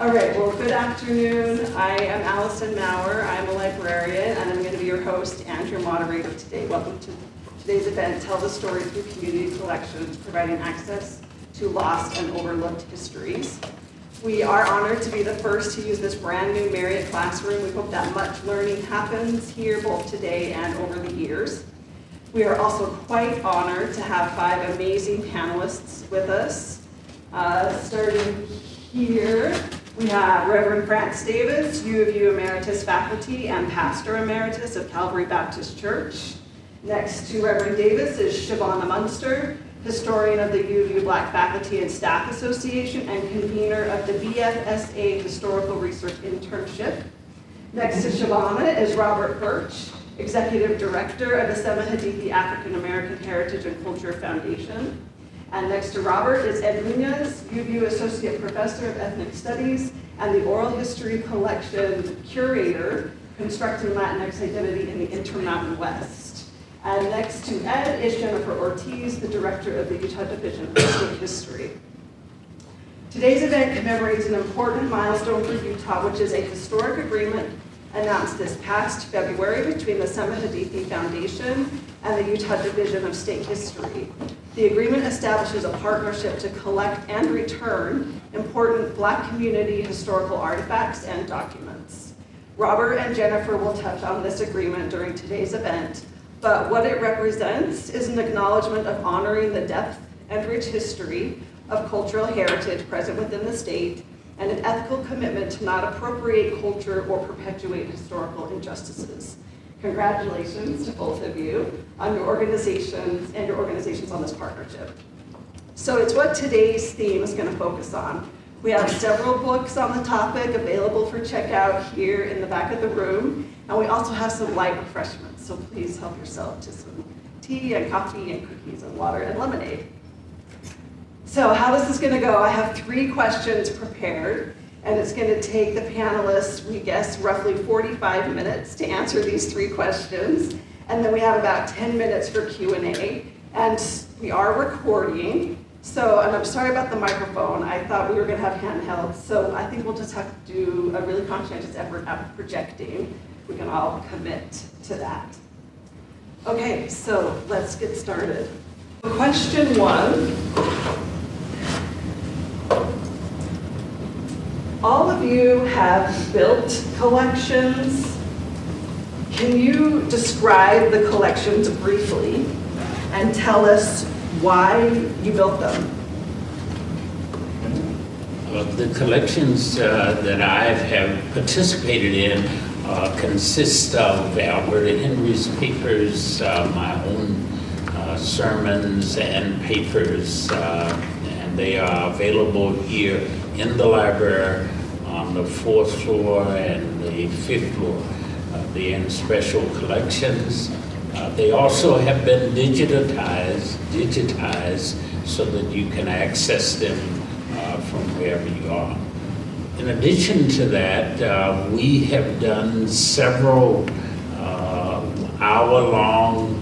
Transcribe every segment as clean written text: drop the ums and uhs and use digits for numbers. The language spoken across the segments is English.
All right, well, good afternoon. I am Allison Maurer. I'm a librarian, and I'm going to be your host and your moderator today. Welcome to today's event, Tell the Story Through Community Collections, providing access to lost and overlooked histories. We are honored to be the first to use this brand new Marriott classroom. We hope that much learning happens here both today and over the years. We are also quite honored to have 5 amazing panelists with us. Starting here, we have Reverend Franz Davis, U of U Emeritus Faculty and Pastor Emeritus of Calvary Baptist Church. Next to Reverend Davis is Shavauna Munster, historian of the U of U Black Faculty and Staff Association and convener of the BFSA Historical Research Internship. Next to Shavauna is Robert Burch, Executive Director of the Sema Hadithi African American Heritage and Culture Foundation. And next to Robert is Ed Munoz, U of U Associate Professor of Ethnic Studies and the Oral History Collection Curator, Constructing Latinx Identity in the Intermountain West. And next to Ed is Jennifer Ortiz, the Director of the Utah Division of State History. Today's event commemorates an important milestone for Utah, which is a historic agreement announced this past February between the Sema Hadithi Foundation and the Utah Division of State History. The agreement establishes a partnership to collect and return important Black community historical artifacts and documents. Robert and Jennifer will touch on this agreement during today's event, but what it represents is an acknowledgement of honoring the depth and rich history of cultural heritage present within the state and an ethical commitment to not appropriate culture or perpetuate historical injustices. Congratulations to both of you on your organizations and your organizations on this partnership. So it's what today's theme is going to focus on. We have several books on the topic available for checkout here in the back of the room, and we also have some light refreshments, so please help yourself to some tea and coffee and cookies and water and lemonade. So how this is going to go, I have 3 questions prepared, and it's going to take the panelists, we guess, roughly 45 minutes to answer these 3 questions, and then we have about 10 minutes for Q&A, and we are recording, so, and I'm sorry about the microphone, I thought we were going to have handheld, so I think we'll just have to do a really conscientious effort at projecting. We can all commit to that. Okay, so let's get started. Question 1. All of you have built collections. Can you describe the collections briefly and tell us why you built them? The collections that I have participated in consist of Alberta Henry's papers, my own sermons and papers, and they are available here in the library on the 4th floor and the 5th floor. They're in special collections. They also have been digitized so that you can access them from wherever you are. In addition to that, we have done several hour-long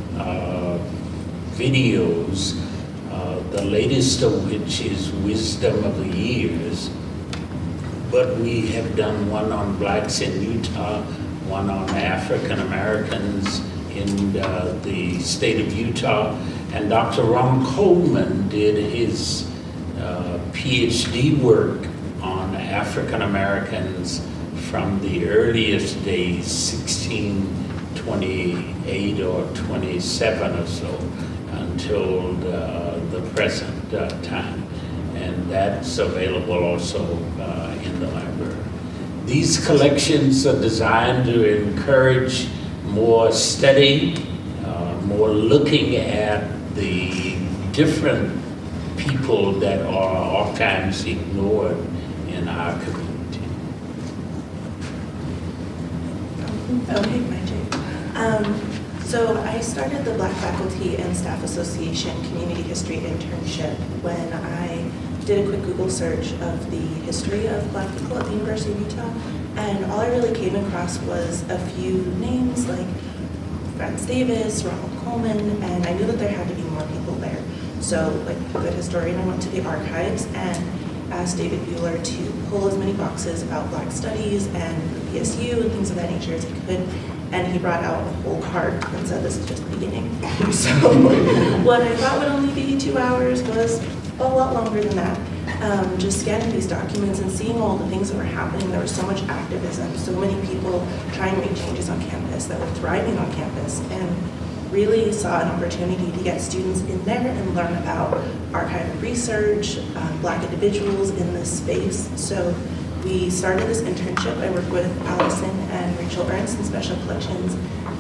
videos, the latest of which is Wisdom of the Years. But we have done one on Blacks in Utah, one on African Americans in the state of Utah, and Dr. Ron Coleman did his PhD work on African Americans from the earliest days, 1628 or 27 or so, until the present time. And that's available also in the library. These collections are designed to encourage more study, more looking at the different people that are oftentimes ignored in our community. Okay, my turn. So I started the Black Faculty and Staff Association Community History Internship when I did a quick Google search of the history of Black people at the University of Utah, and all I really came across was a few names like Franz Davis, Ronald Coleman, and I knew that there had to be more people there. So, like a good historian, I went to the archives, and asked David Bueller to pull as many boxes about Black studies and the PSU and things of that nature as he could. And he brought out a whole cart and said, this is just the beginning. So what I thought would only be 2 hours was a lot longer than that. Just scanning these documents and seeing all the things that were happening. There was so much activism, so many people trying to make changes on campus that were thriving on campus, and really saw an opportunity to get students in there and learn about archival research, Black individuals in this space. So we started this internship. I work with Allison and Rachel Ernst in Special Collections,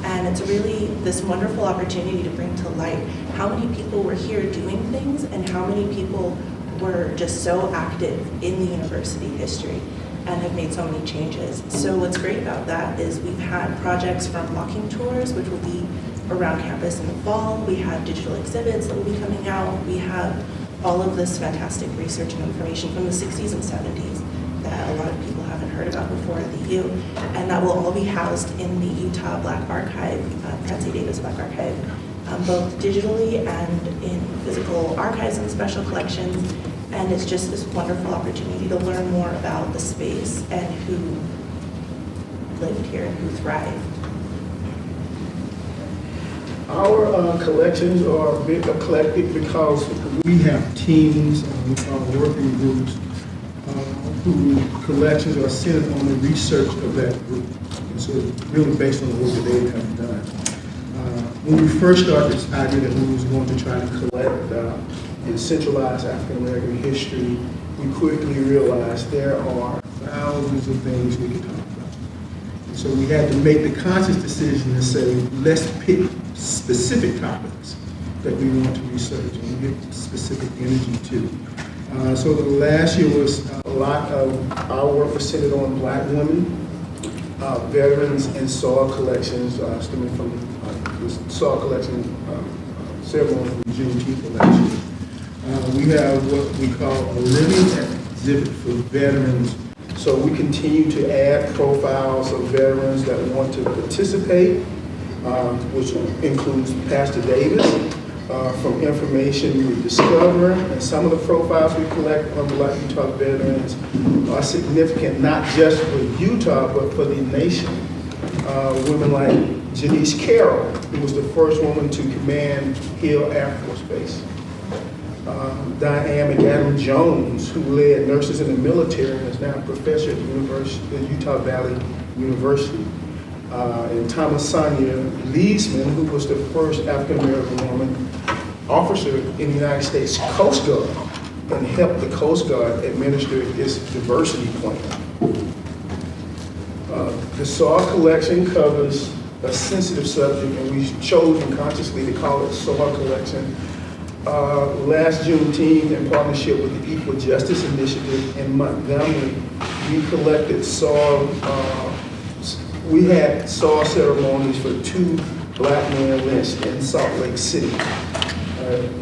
and it's really this wonderful opportunity to bring to light how many people were here doing things and how many people were just so active in the university history and have made so many changes. So what's great about that is we've had projects from walking tours, which will be around campus in the fall. We have digital exhibits that will be coming out. We have all of this fantastic research and information from the 60s and 70s that a lot of people haven't heard about before at the U, and that will all be housed in the Utah Black Archive, Francie Davis Black Archive, both digitally and in physical archives and special collections. And it's just this wonderful opportunity to learn more about the space and who lived here and who thrived. Our collections are a bit eclectic because we have teams, working groups, whose collections are centered on the research of that group. And so it's really based on the work that they have done. When we first started this idea that we was going to try to collect and centralize African American history, we quickly realized there are thousands of things we could talk about. And so we had to make the conscious decision to say, let's pick specific topics that we want to research and give specific energy to. So the last year was a lot of our work was centered on Black women, veterans, and soil collections stemming from the soil collection ceremony from Juneteenth last year. We have what we call a living exhibit for veterans. So we continue to add profiles of veterans that want to participate, which includes Pastor Davis, from information we discover, and some of the profiles we collect on Black Utah veterans are significant not just for Utah, but for the nation. Women like Janice Carroll, who was the first woman to command Hill Air Force Base. Diane McAdam Jones, who led nurses in the military and is now a professor at the Utah Valley University. And Thomasania Leesman, who was the first African-American woman officer in the United States Coast Guard and helped the Coast Guard administer its diversity plan. The soil collection covers a sensitive subject, and we've chosen consciously to call it soil collection. Last Juneteenth, in partnership with the Equal Justice Initiative in Montgomery, we collected soil. We had soil ceremonies for 2 Black men lynched in Salt Lake City.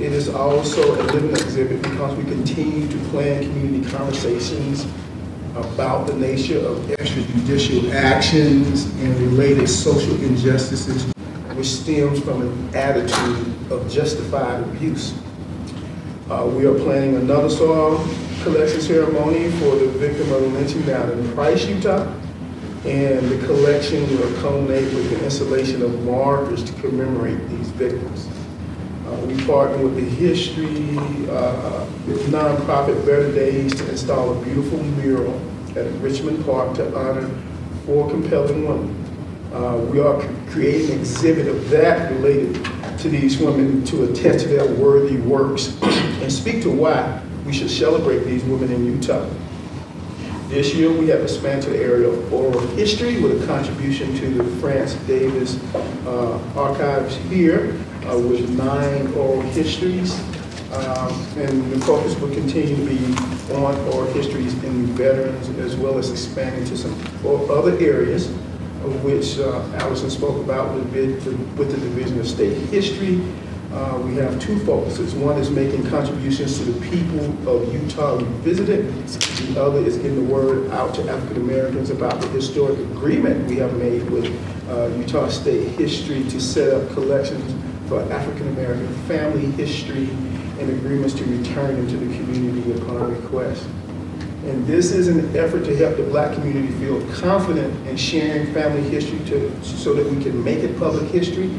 It is also a living exhibit because we continue to plan community conversations about the nature of extrajudicial actions and related social injustices, which stems from an attitude of justified abuse. We are planning another soil collection ceremony for the victim of the lynching down in Price, Utah, and the collection will culminate with the installation of markers to commemorate these victims. We partner with the history nonprofit Better Days to install a beautiful mural at Richmond Park to honor 4 compelling women. We are creating an exhibit of that related to these women to attest to their worthy works and speak to why we should celebrate these women in Utah. This year we have expanded to the area of oral history with a contribution to the France Davis archives here with 9 oral histories. And the focus will continue to be on oral histories in veterans, as well as expanding to some other areas, of which Allison spoke about with the Division of State History. We have 2 focuses. One is making contributions to the people of Utah revisited. The other is getting the word out to African Americans about the historic agreement we have made with Utah State History to set up collections for African American family history and agreements to return into the community upon request. And this is an effort to help the Black community feel confident in sharing family history so that we can make it public history.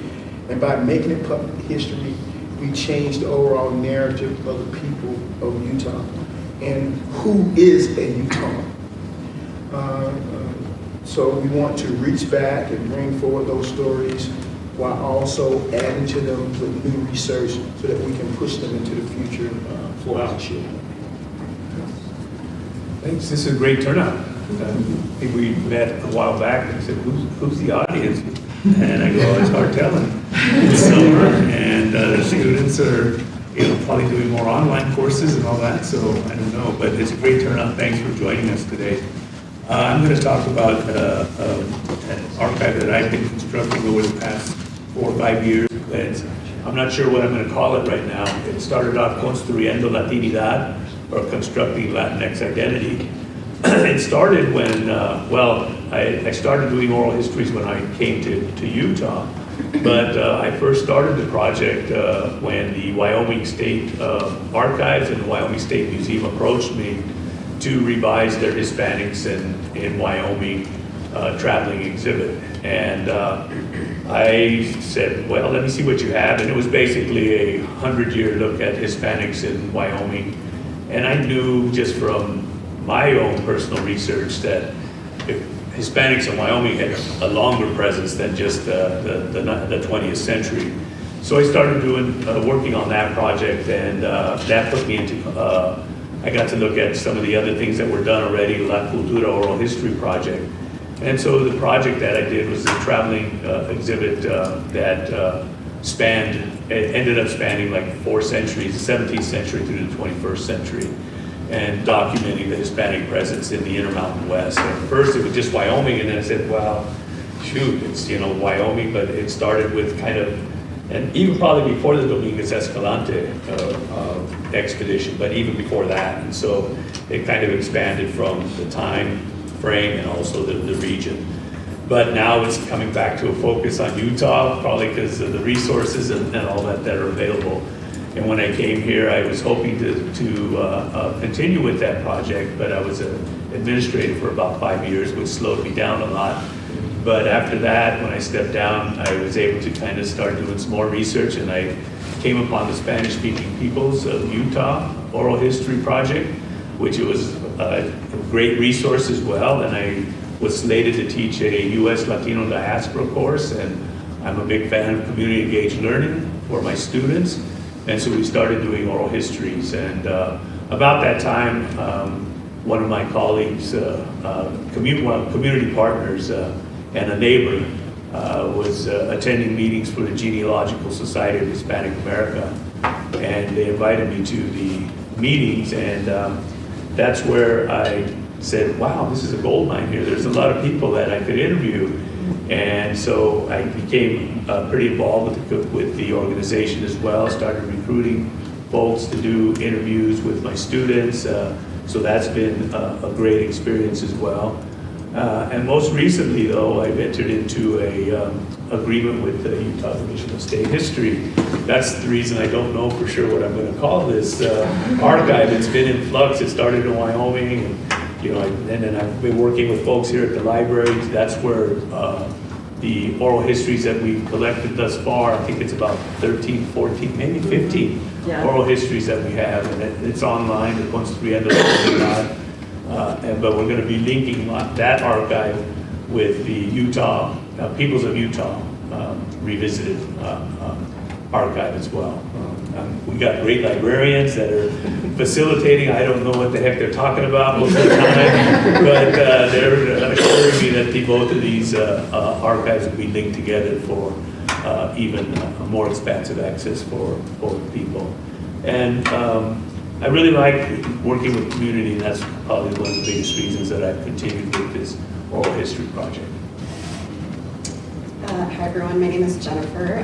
And by making it public history, we change the overall narrative of the people of Utah and who is a Utah. So we want to reach back and bring forward those stories while also adding to them with new research so that we can push them into the future for our children. Thanks. This is a great turnout. I think we met a while back and said, who's the audience? And I go, it's hard telling. It's summer, and the students are probably doing more online courses and all that, so I don't know. But it's a great turnout. Thanks for joining us today. I'm going to talk about an archive that I've been constructing over the past 4 or 5 years. I'm not sure what I'm going to call it right now. It started off Construyendo Latinidad, or Constructing Latinx Identity. It started when, I started doing oral histories when I came to Utah, but I first started the project when the Wyoming State Archives and the Wyoming State Museum approached me to revise their Hispanics in Wyoming traveling exhibit. And I said, well, let me see what you have. And it was basically a 100-year look at Hispanics in Wyoming. And I knew just from my own personal research that Hispanics in Wyoming had a longer presence than just the 20th century. So I started working on that project, and that put me into, I got to look at some of the other things that were done already, La Cultura Oral History Project. And so the project that I did was a traveling exhibit that ended up spanning like 4 centuries, the 17th century through the 21st century, and documenting the Hispanic presence in the Intermountain West. At first it was just Wyoming, and then I said, well, shoot, it's Wyoming, but it started with kind of, and even probably before the Dominguez Escalante expedition, but even before that. And so it kind of expanded from the time frame and also the region. But now it's coming back to a focus on Utah, probably because of the resources and all that are available. And when I came here, I was hoping to continue with that project, but I was an administrator for about 5 years, which slowed me down a lot. But after that, when I stepped down, I was able to kind of start doing some more research, and I came upon the Spanish-speaking peoples of Utah Oral History Project, which was a great resource as well. And I was slated to teach a U.S. Latino diaspora course, and I'm a big fan of community engaged learning for my students. And so we started doing oral histories. And about that time, one of my colleagues, community partners, and a neighbor was attending meetings for the Genealogical Society of Hispanic America. And they invited me to the meetings, and that's where I said, wow, this is a gold mine here. There's a lot of people that I could interview. And so I became pretty involved with the organization as well. Started recruiting folks to do interviews with my students. So that's been a great experience as well. And most recently, though, I've entered into a agreement with the Utah Division of State History. That's the reason I don't know for sure what I'm going to call this archive. It's been in flux. It started in Wyoming, and then I've been working with folks here at the library. That's where the oral histories that we've collected thus far, I think it's about 13, 14, maybe 15 oral histories that we have, and it's online at Construyendo Latinidad. But we're going to be linking that archive with the Utah, Peoples of Utah Revisited archive as well. We got great librarians that are facilitating. I don't know what the heck they're talking about most of the time, but they're assuring me that both of these archives will be linked together for even more expansive access for people. And I really like working with community, and that's probably one of the biggest reasons that I've continued with this oral history project. Hi everyone, my name is Jennifer.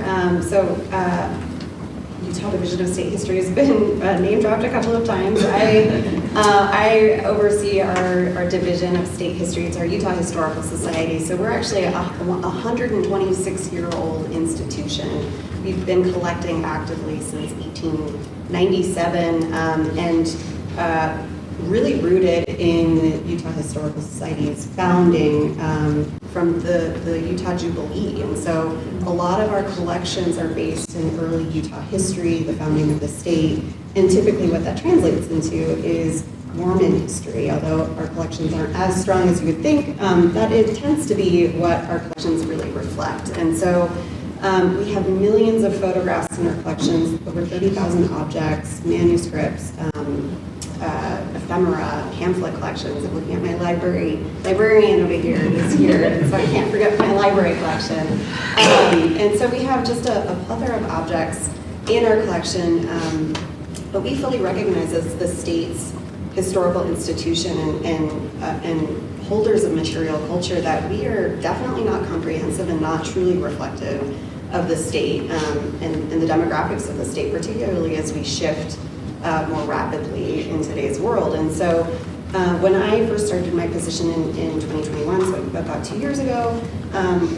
Utah Division of State History has been name dropped a couple of times. I oversee our Division of State History. It's our Utah Historical Society. So we're actually a 126-year-old institution. We've been collecting actively since 1897, and really rooted in the Utah Historical Society's founding from the Utah Jubilee. And so a lot of our collections are based in early Utah history, the founding of the state, and typically what that translates into is Mormon history, although our collections aren't as strong as you would think, that it tends to be what our collections really reflect. And so we have millions of photographs in our collections, over 30,000 objects, manuscripts, ephemera, pamphlet collections. I'm looking at my librarian over here this year, so I can't forget my library collection. And so we have just a plethora of objects in our collection, but we fully recognize as the state's historical institution and holders of material culture that we are definitely not comprehensive and not truly reflective of the state and the demographics of the state, particularly as we shift more rapidly in today's world. And so when I first started my position in 2021, so about 2 years ago,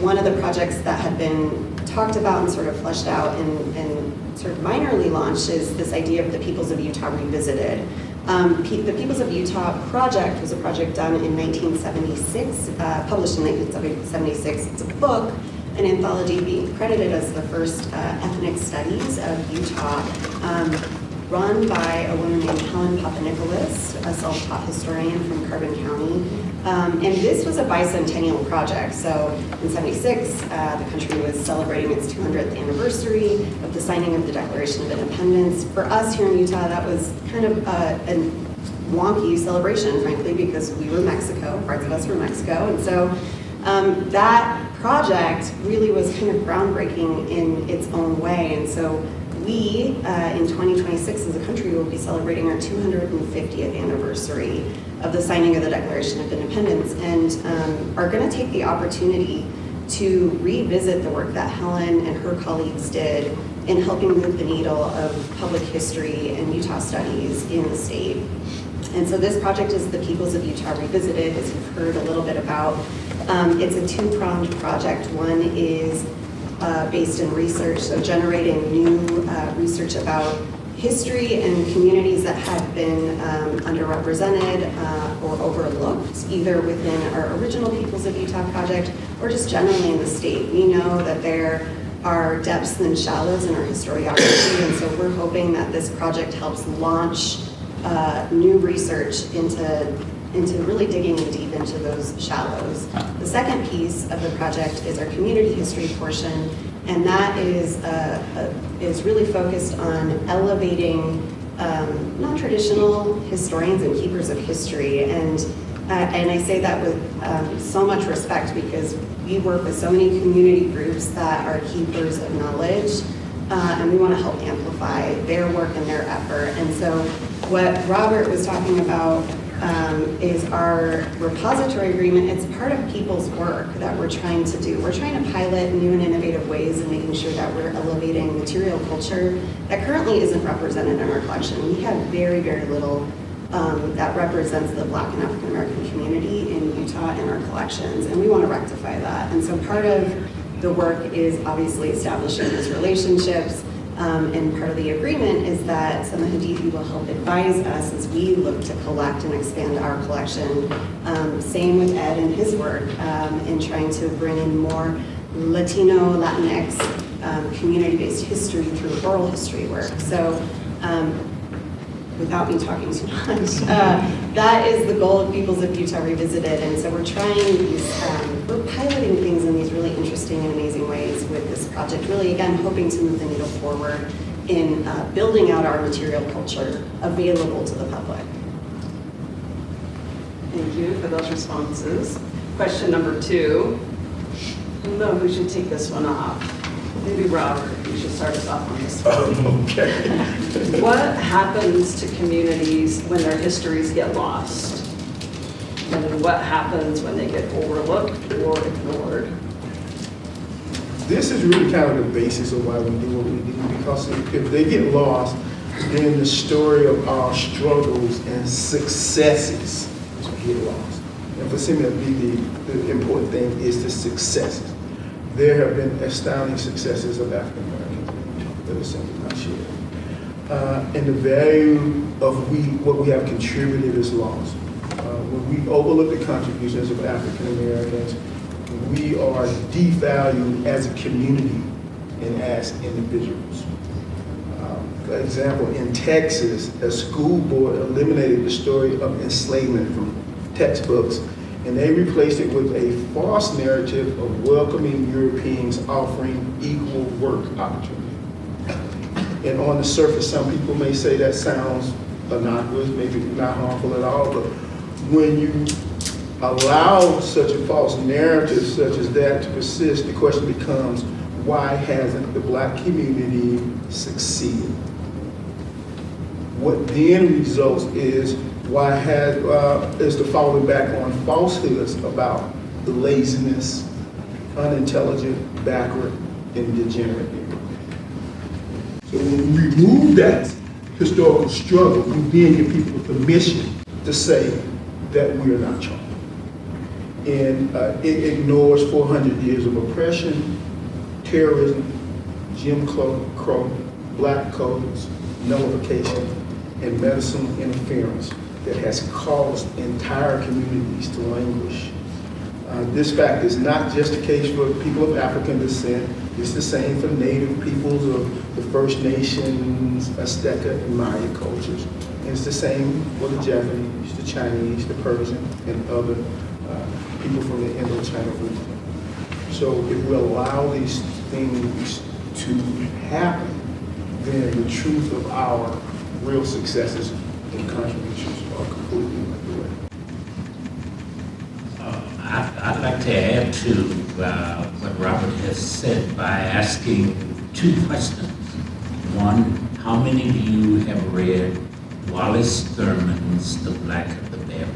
one of the projects that had been talked about and sort of fleshed out and sort of minorly launched is this idea of the Peoples of Utah Revisited. The Peoples of Utah project was a project done in 1976, published in 1976. It's a book, an anthology being credited as the first ethnic studies of Utah, run by a woman named Helen Papanicolaou, a self-taught historian from Carbon County. And this was a bicentennial project. So in 76, the country was celebrating its 200th anniversary of the signing of the Declaration of Independence. For us here in Utah, that was kind of a wonky celebration, frankly, because we were Mexico, parts of us were Mexico. And so that project really was kind of groundbreaking in its own way. And so we, in 2026 as a country, will be celebrating our 250th anniversary of the signing of the Declaration of Independence, and are going to take the opportunity to revisit the work that Helen and her colleagues did in helping move the needle of public history and Utah studies in the state. And so this project is the Peoples of Utah Revisited, as you've heard a little bit about. It's a two-pronged project. One is based in research, so generating new research about history and communities that had been underrepresented or overlooked, either within our original Peoples of Utah project or just generally in the state. We know that there are depths and shallows in our historiography, and so we're hoping that this project helps launch new research into really digging deep into those shallows. The second piece of the project is our community history portion, and that is really focused on elevating non-traditional historians and keepers of history. And I say that with so much respect because we work with so many community groups that are keepers of knowledge, and we want to help amplify their work and their effort. And so what Robert was talking about is our repository agreement. It's part of people's work that we're trying to do. We're trying to pilot new and innovative ways in making sure that we're elevating material culture that currently isn't represented in our collection. We have very, very little that represents the Black and African American community in Utah in our collections, and we want to rectify that. And so part of the work is obviously establishing those relationships, and part of the agreement is that Sema Hadithi will help advise us as we look to collect and expand our collection. Same with Ed and his work in trying to bring in more Latino, Latinx, community-based history through oral history work. So without me talking too much, that is the goal of Peoples of Utah Revisited. And so we're trying these, we're piloting things in these really interesting and amazing ways with this project, really, again, hoping to move the needle forward in building out our material culture available to the public. Thank you for those responses. Question number 2. I don't know who should take this one off. Maybe Robert, you should start us off on this one. Okay. What happens to communities when their histories get lost? And then what happens when they get overlooked or ignored? This is really kind of the basis of why we do what we do, because if they get lost, then the story of our struggles and successes get lost. And for Sema, the important thing is the successes. There have been astounding successes of African Americans that are simply not shared. and the value of what we have contributed is lost. When we overlook the contributions of African Americans, we are devalued as a community and as individuals. For example, in Texas, a school board eliminated the story of enslavement from textbooks, and they replaced it with a false narrative of welcoming Europeans offering equal work opportunity. And on the surface, some people may say that sounds innocuous, maybe not harmful at all, but when you allow such a false narrative such as that to persist, the question becomes, why hasn't the Black community succeeded? What then results is is the falling back on falsehoods about the laziness, unintelligent, backward, and degenerate. So when we remove that historical struggle, we then give people permission to say that we are not charmed. And it ignores 400 years of oppression, terrorism, Jim Crow, black codes, nullification, and medicinal interference that has caused entire communities to languish. This fact is not just the case for people of African descent. It's the same for native peoples of the First Nations, Azteca, and Maya cultures. And it's the same for the Japanese, the Chinese, the Persian, and other people from the Indochina region. So if we allow these things to happen, then the truth of our real successes and contributions are completely wiped away. I'd like to add to what Robert has said by asking two questions. One, how many of you have read Wallace Thurman's The Black of the Berry?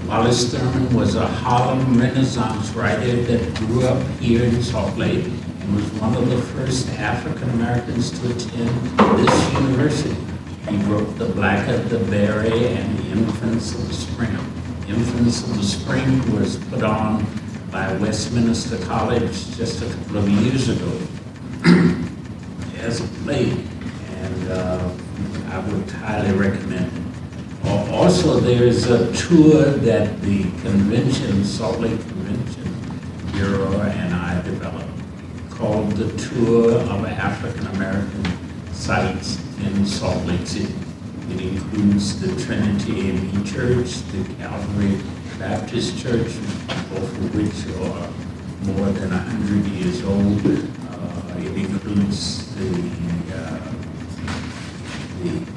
Wallace Thurman was a Harlem Renaissance writer that grew up here in Salt Lake and was one of the first African Americans to attend this university. He wrote The Black of the Berry and The Infants of the Spring. Infants of the Spring was put on by Westminster College just a couple of years ago as a play, and I would highly recommend it. Also, there's a tour that the convention, Salt Lake Convention Bureau and I developed called the Tour of African American Sites in Salt Lake City. It includes the Trinity AME Church, the Calvary Baptist Church, both of which are more than 100 years old. It includes the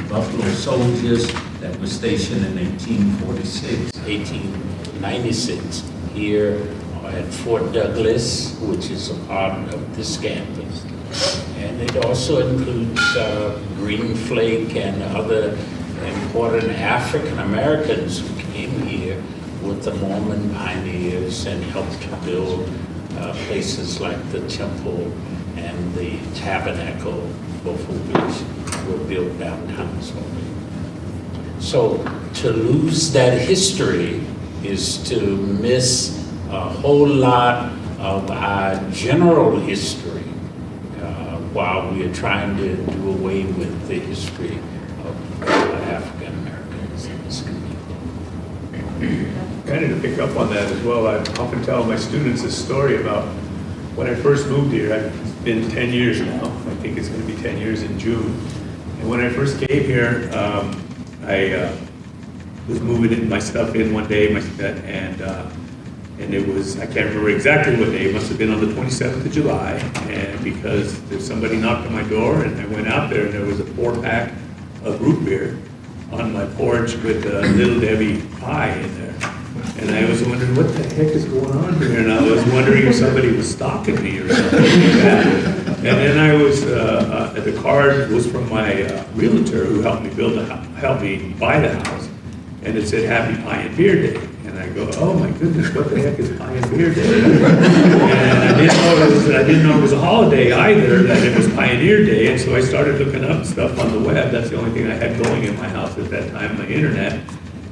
Buffalo Soldiers that were stationed in 1896 here at Fort Douglas, which is a part of this campus. And it also includes Green Flake and other important African Americans who came here with the Mormon pioneers and helped to build places like the Temple and the Tabernacle, both of which were built downtown Salt Lake. So to lose that history is to miss a whole lot of our general history while we are trying to do away with the history of African Americans in this community. Kind of to pick up on that as well, I often tell my students a story about when I first moved here. It's been 10 years now. I think it's going to be 10 years in June. And when I first came here, I was moving my stuff in one day, and it was, I can't remember exactly what day, it must have been on the 27th of July, and because somebody knocked on my door, and I went out there, and there was a 4-pack of root beer on my porch with a Little Debbie pie in there. And I was wondering, what the heck is going on here? And I was wondering if somebody was stalking me or something like that. And then I was, the card was from my realtor who helped me buy the house. And it said, Happy Pie and Beer Day. And I go, oh my goodness, what the heck is Pie and Beer Day? And I didn't know it was a holiday either, that it was Pioneer Day. And so I started looking up stuff on the web. That's the only thing I had going in my house at that time, the internet.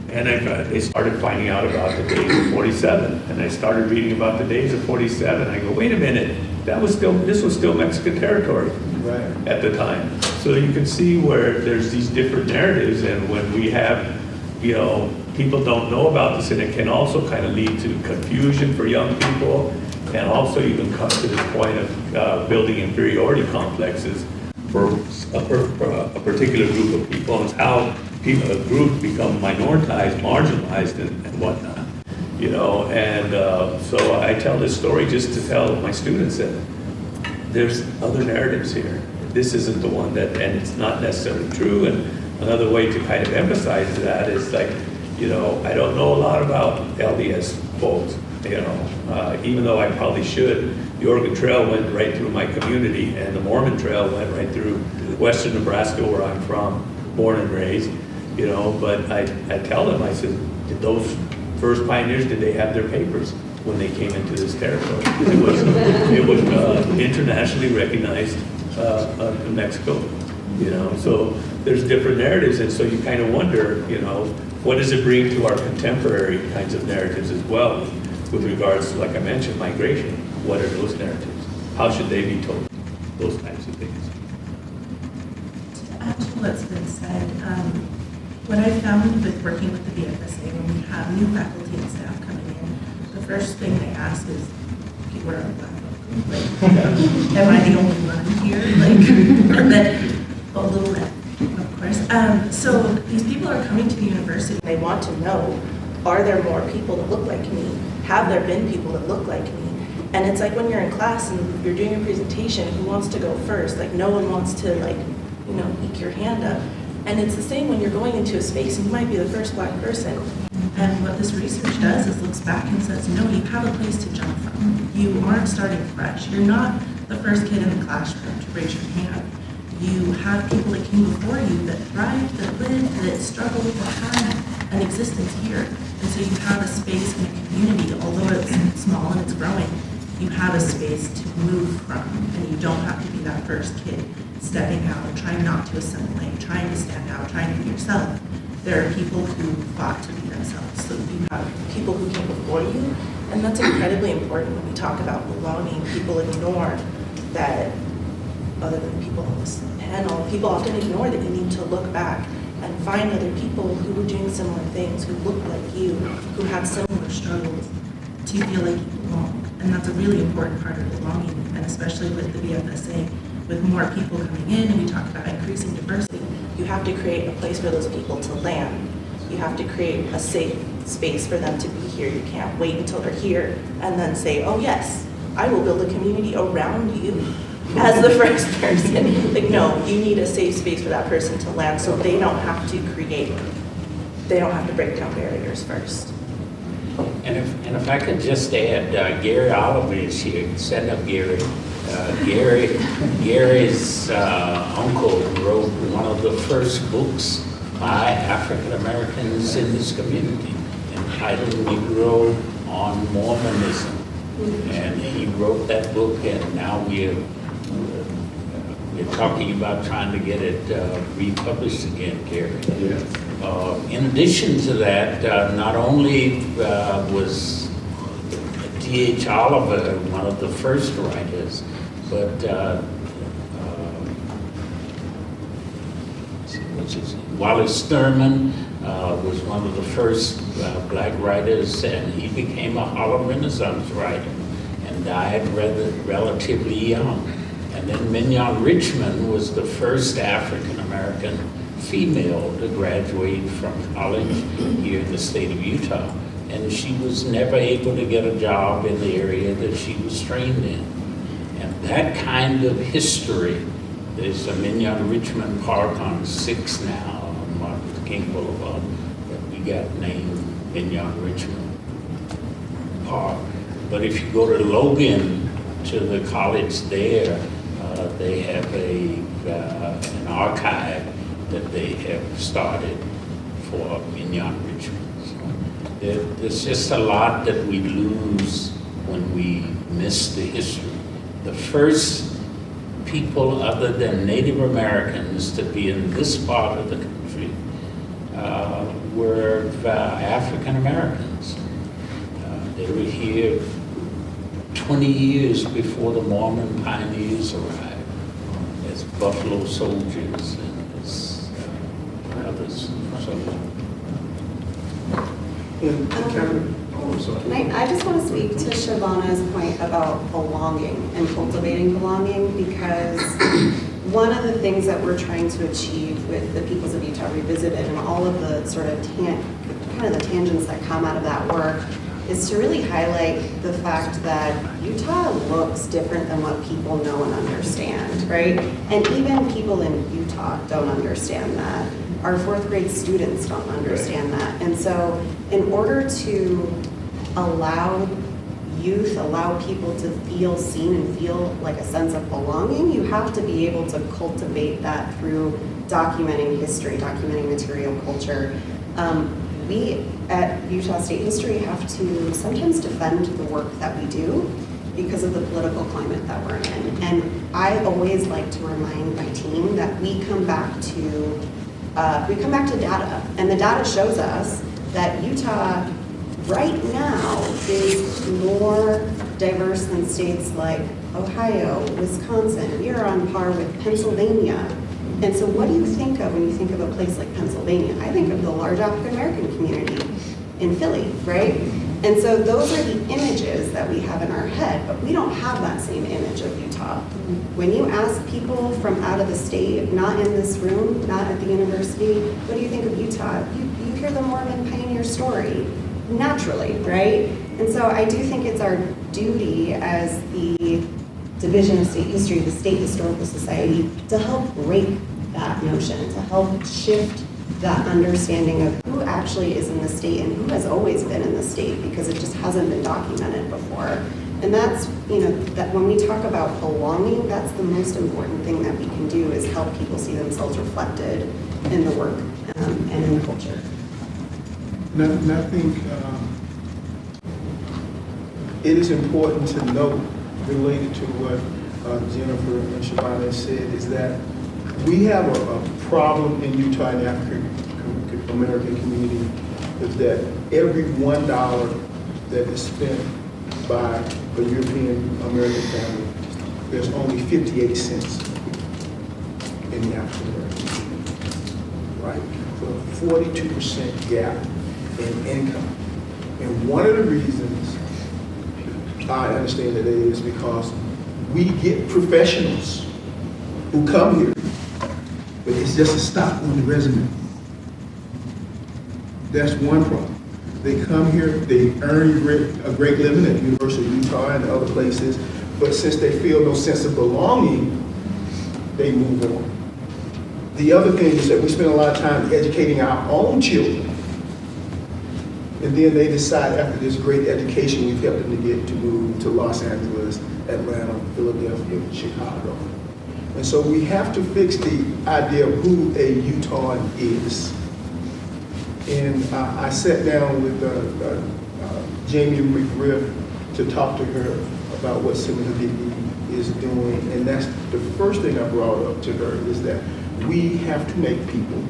And they started finding out about the days of 47. And I started reading about the days of 47. I go, wait a minute, this was still Mexican territory at the time. So you can see where there's these different narratives, and when we have, people don't know about this, and it can also kind of lead to confusion for young people, and also even come to this point of building inferiority complexes for a particular group of people, and how a group become minoritized, marginalized, and whatnot. So I tell this story just to tell my students that there's other narratives here. This isn't the one and it's not necessarily true. And another way to kind of emphasize that is like, I don't know a lot about LDS folks, even though I probably should. The Oregon Trail went right through my community, and the Mormon Trail went right through western Nebraska, where I'm from, born and raised, but I tell them, I said, did those first pioneers, did they have their papers when they came into this territory? It was internationally recognized in Mexico, so there's different narratives, and so you kind of wonder, what does it bring to our contemporary kinds of narratives as well, with regards to, like I mentioned, migration? What are those narratives? How should they be told? Those types of things. To add to what's been said, what I found with working with the BFSA, when we have new faculty and staff coming in, the first thing they ask is, okay, where are the black folks? Like, am I the only one here? Like, and then a little bit, of course. So these people are coming to the university, and they want to know, are there more people that look like me? Have there been people that look like me? And it's like when you're in class and you're doing a presentation, who wants to go first? Like, no one wants to, like, eke your hand up. And it's the same when you're going into a space and you might be the first black person. And what this research does is looks back and says, no, you have a place to jump from. You aren't starting fresh. You're not the first kid in the classroom to raise your hand. You have people that came before you that thrived, that lived, that struggled, that had an existence here. And so you have a space in a community, although it's small and it's growing, you have a space to move from, and you don't have to be that first kid stepping out, trying not to assimilate, trying to stand out, trying to be yourself. There are people who fought to be themselves, so you have people who came before you, and that's incredibly important when we talk about belonging. People ignore that, other than people on this panel, people often ignore that you need to look back and find other people who were doing similar things, who looked like you, who had similar struggles, to feel like you belong. And that's a really important part of belonging, and especially with the BFSA, with more people coming in, and we talk about increasing diversity, you have to create a place for those people to land. You have to create a safe space for them to be here. You can't wait until they're here and then say, oh yes, I will build a community around you as the first person. Like, no, you need a safe space for that person to land so they don't have to break down barriers first. And if I could just add, Gary Oliver is here. Stand up, Gary. Gary's uncle wrote one of the first books by African Americans in this community, entitled Negro on Mormonism. And he wrote that book, and now we're talking about trying to get it republished again, Gary. In addition to that, not only was T.H. Oliver one of the first writers, but Wallace Thurman was one of the first black writers, and he became a Harlem Renaissance writer and died relatively young. And then Mignon Richmond was the first African-American female to graduate from college here in the state of Utah. And she was never able to get a job in the area that she was trained in. And that kind of history, there's a Mignon Richmond Park on 6 now, on Martin Luther King Boulevard, that we got named Mignon Richmond Park. But if you go to Logan, to the college there, they have an archive that they have started for Mignon Richmond. So there's just a lot that we lose when we miss the history. The first people other than Native Americans to be in this part of the country were African Americans. They were here 20 years before the Mormon pioneers arrived as buffalo soldiers and as others. I just want to speak to Shavauna's point about belonging and cultivating belonging, because one of the things that we're trying to achieve with the Peoples of Utah Revisited and all of the sort of kind of the tangents that come out of that work is to really highlight the fact that Utah looks different than what people know and understand, right? And even people in Utah don't understand that. Our fourth grade students don't understand that. And so in order to allow youth, allow people to feel seen and feel like a sense of belonging, you have to be able to cultivate that through documenting history, documenting material culture. We at Utah State History have to sometimes defend the work that we do because of the political climate that we're in. And I always like to remind my team that we come back to data, and the data shows us that Utah right now is more diverse than states like Ohio, Wisconsin. We are on par with Pennsylvania. And so what do you think of when you think of a place like Pennsylvania? I think of the large African-American community in Philly, right? And so those are the images that we have in our head, but we don't have that same image of Utah. When you ask people from out of the state, not in this room, not at the university, what do you think of Utah? You hear the Mormon pioneer story naturally, right? And so I do think it's our duty as the Division of State History, the State Historical Society, to help break that notion, to help shift that understanding of who actually is in the state and who has always been in the state, because it just hasn't been documented before. And that's, that when we talk about belonging, that's the most important thing that we can do, is help people see themselves reflected in the work and in the culture. And I think it is important to note, related to what Jennifer and Shavauna said, is that we have a problem in Utah and the African American community, is that every $1 that is spent by a European American family, there's only 58 cents in the African American community, right? So a 42% gap in income. And one of the reasons I understand that it is because we get professionals who come here, but it's just a stop on the resume. That's one problem. They come here, they earn a great living at the University of Utah and other places, but since they feel no sense of belonging, they move on. The other thing is that we spend a lot of time educating our own children, and then they decide after this great education we've helped them to get to move to Los Angeles, Atlanta, Philadelphia, Chicago. And so we have to fix the idea of who a Utahn is. And I sat down with Jamie McGriff to talk to her about what Sema is doing. And that's the first thing I brought up to her, is that we have to make people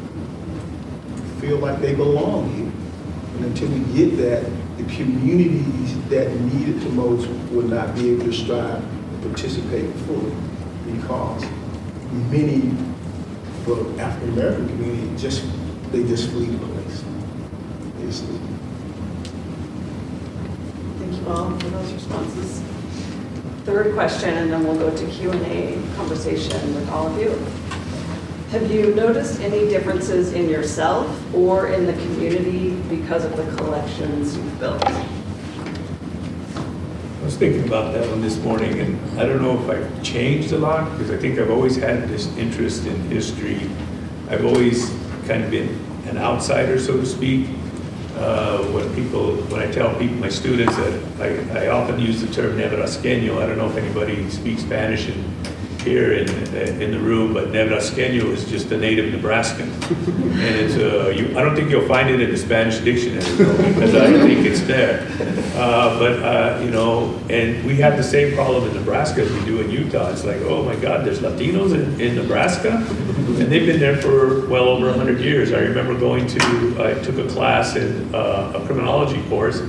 feel like they belong here. And until we get that, the communities that need it the most will not be able to strive and participate fully, because many for the African American community they just flee the place. They just leave. Thank you all for those responses. Third question, and then we'll go to Q&A conversation with all of you. Have you noticed any differences in yourself or in the community because of the collections you've built? I was thinking about that one this morning, and I don't know if I've changed a lot, because I think I've always had this interest in history. I've always kind of been an outsider, so to speak. When I tell people, my students, that I often use the term nebrasqueño. I don't know if anybody speaks Spanish here in the room, but nebrasqueño is just a native Nebraskan. And it's I don't think you'll find it in the Spanish dictionary, though, because I don't think it's there. And we have the same problem in Nebraska as we do in Utah. It's like, oh my God, there's Latinos in Nebraska? And they've been there for well over 100 years. I remember I took a class in a criminology course,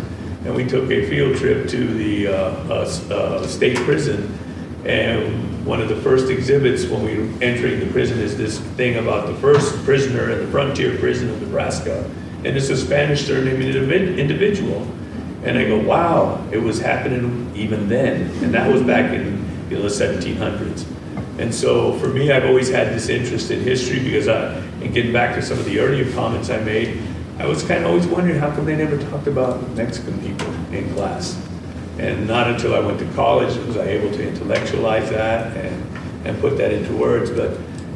and we took a field trip to the state prison. And one of the first exhibits when we were entering the prison is this thing about the first prisoner in the frontier prison of Nebraska. And it's a Spanish surname individual. And I go, wow, it was happening even then. And that was back in the 1700s. And so for me, I've always had this interest in history because and getting back to some of the earlier comments I made, I was kind of always wondering how come they never talked about Mexican people in class. And not until I went to college was I able to intellectualize that and put that into words.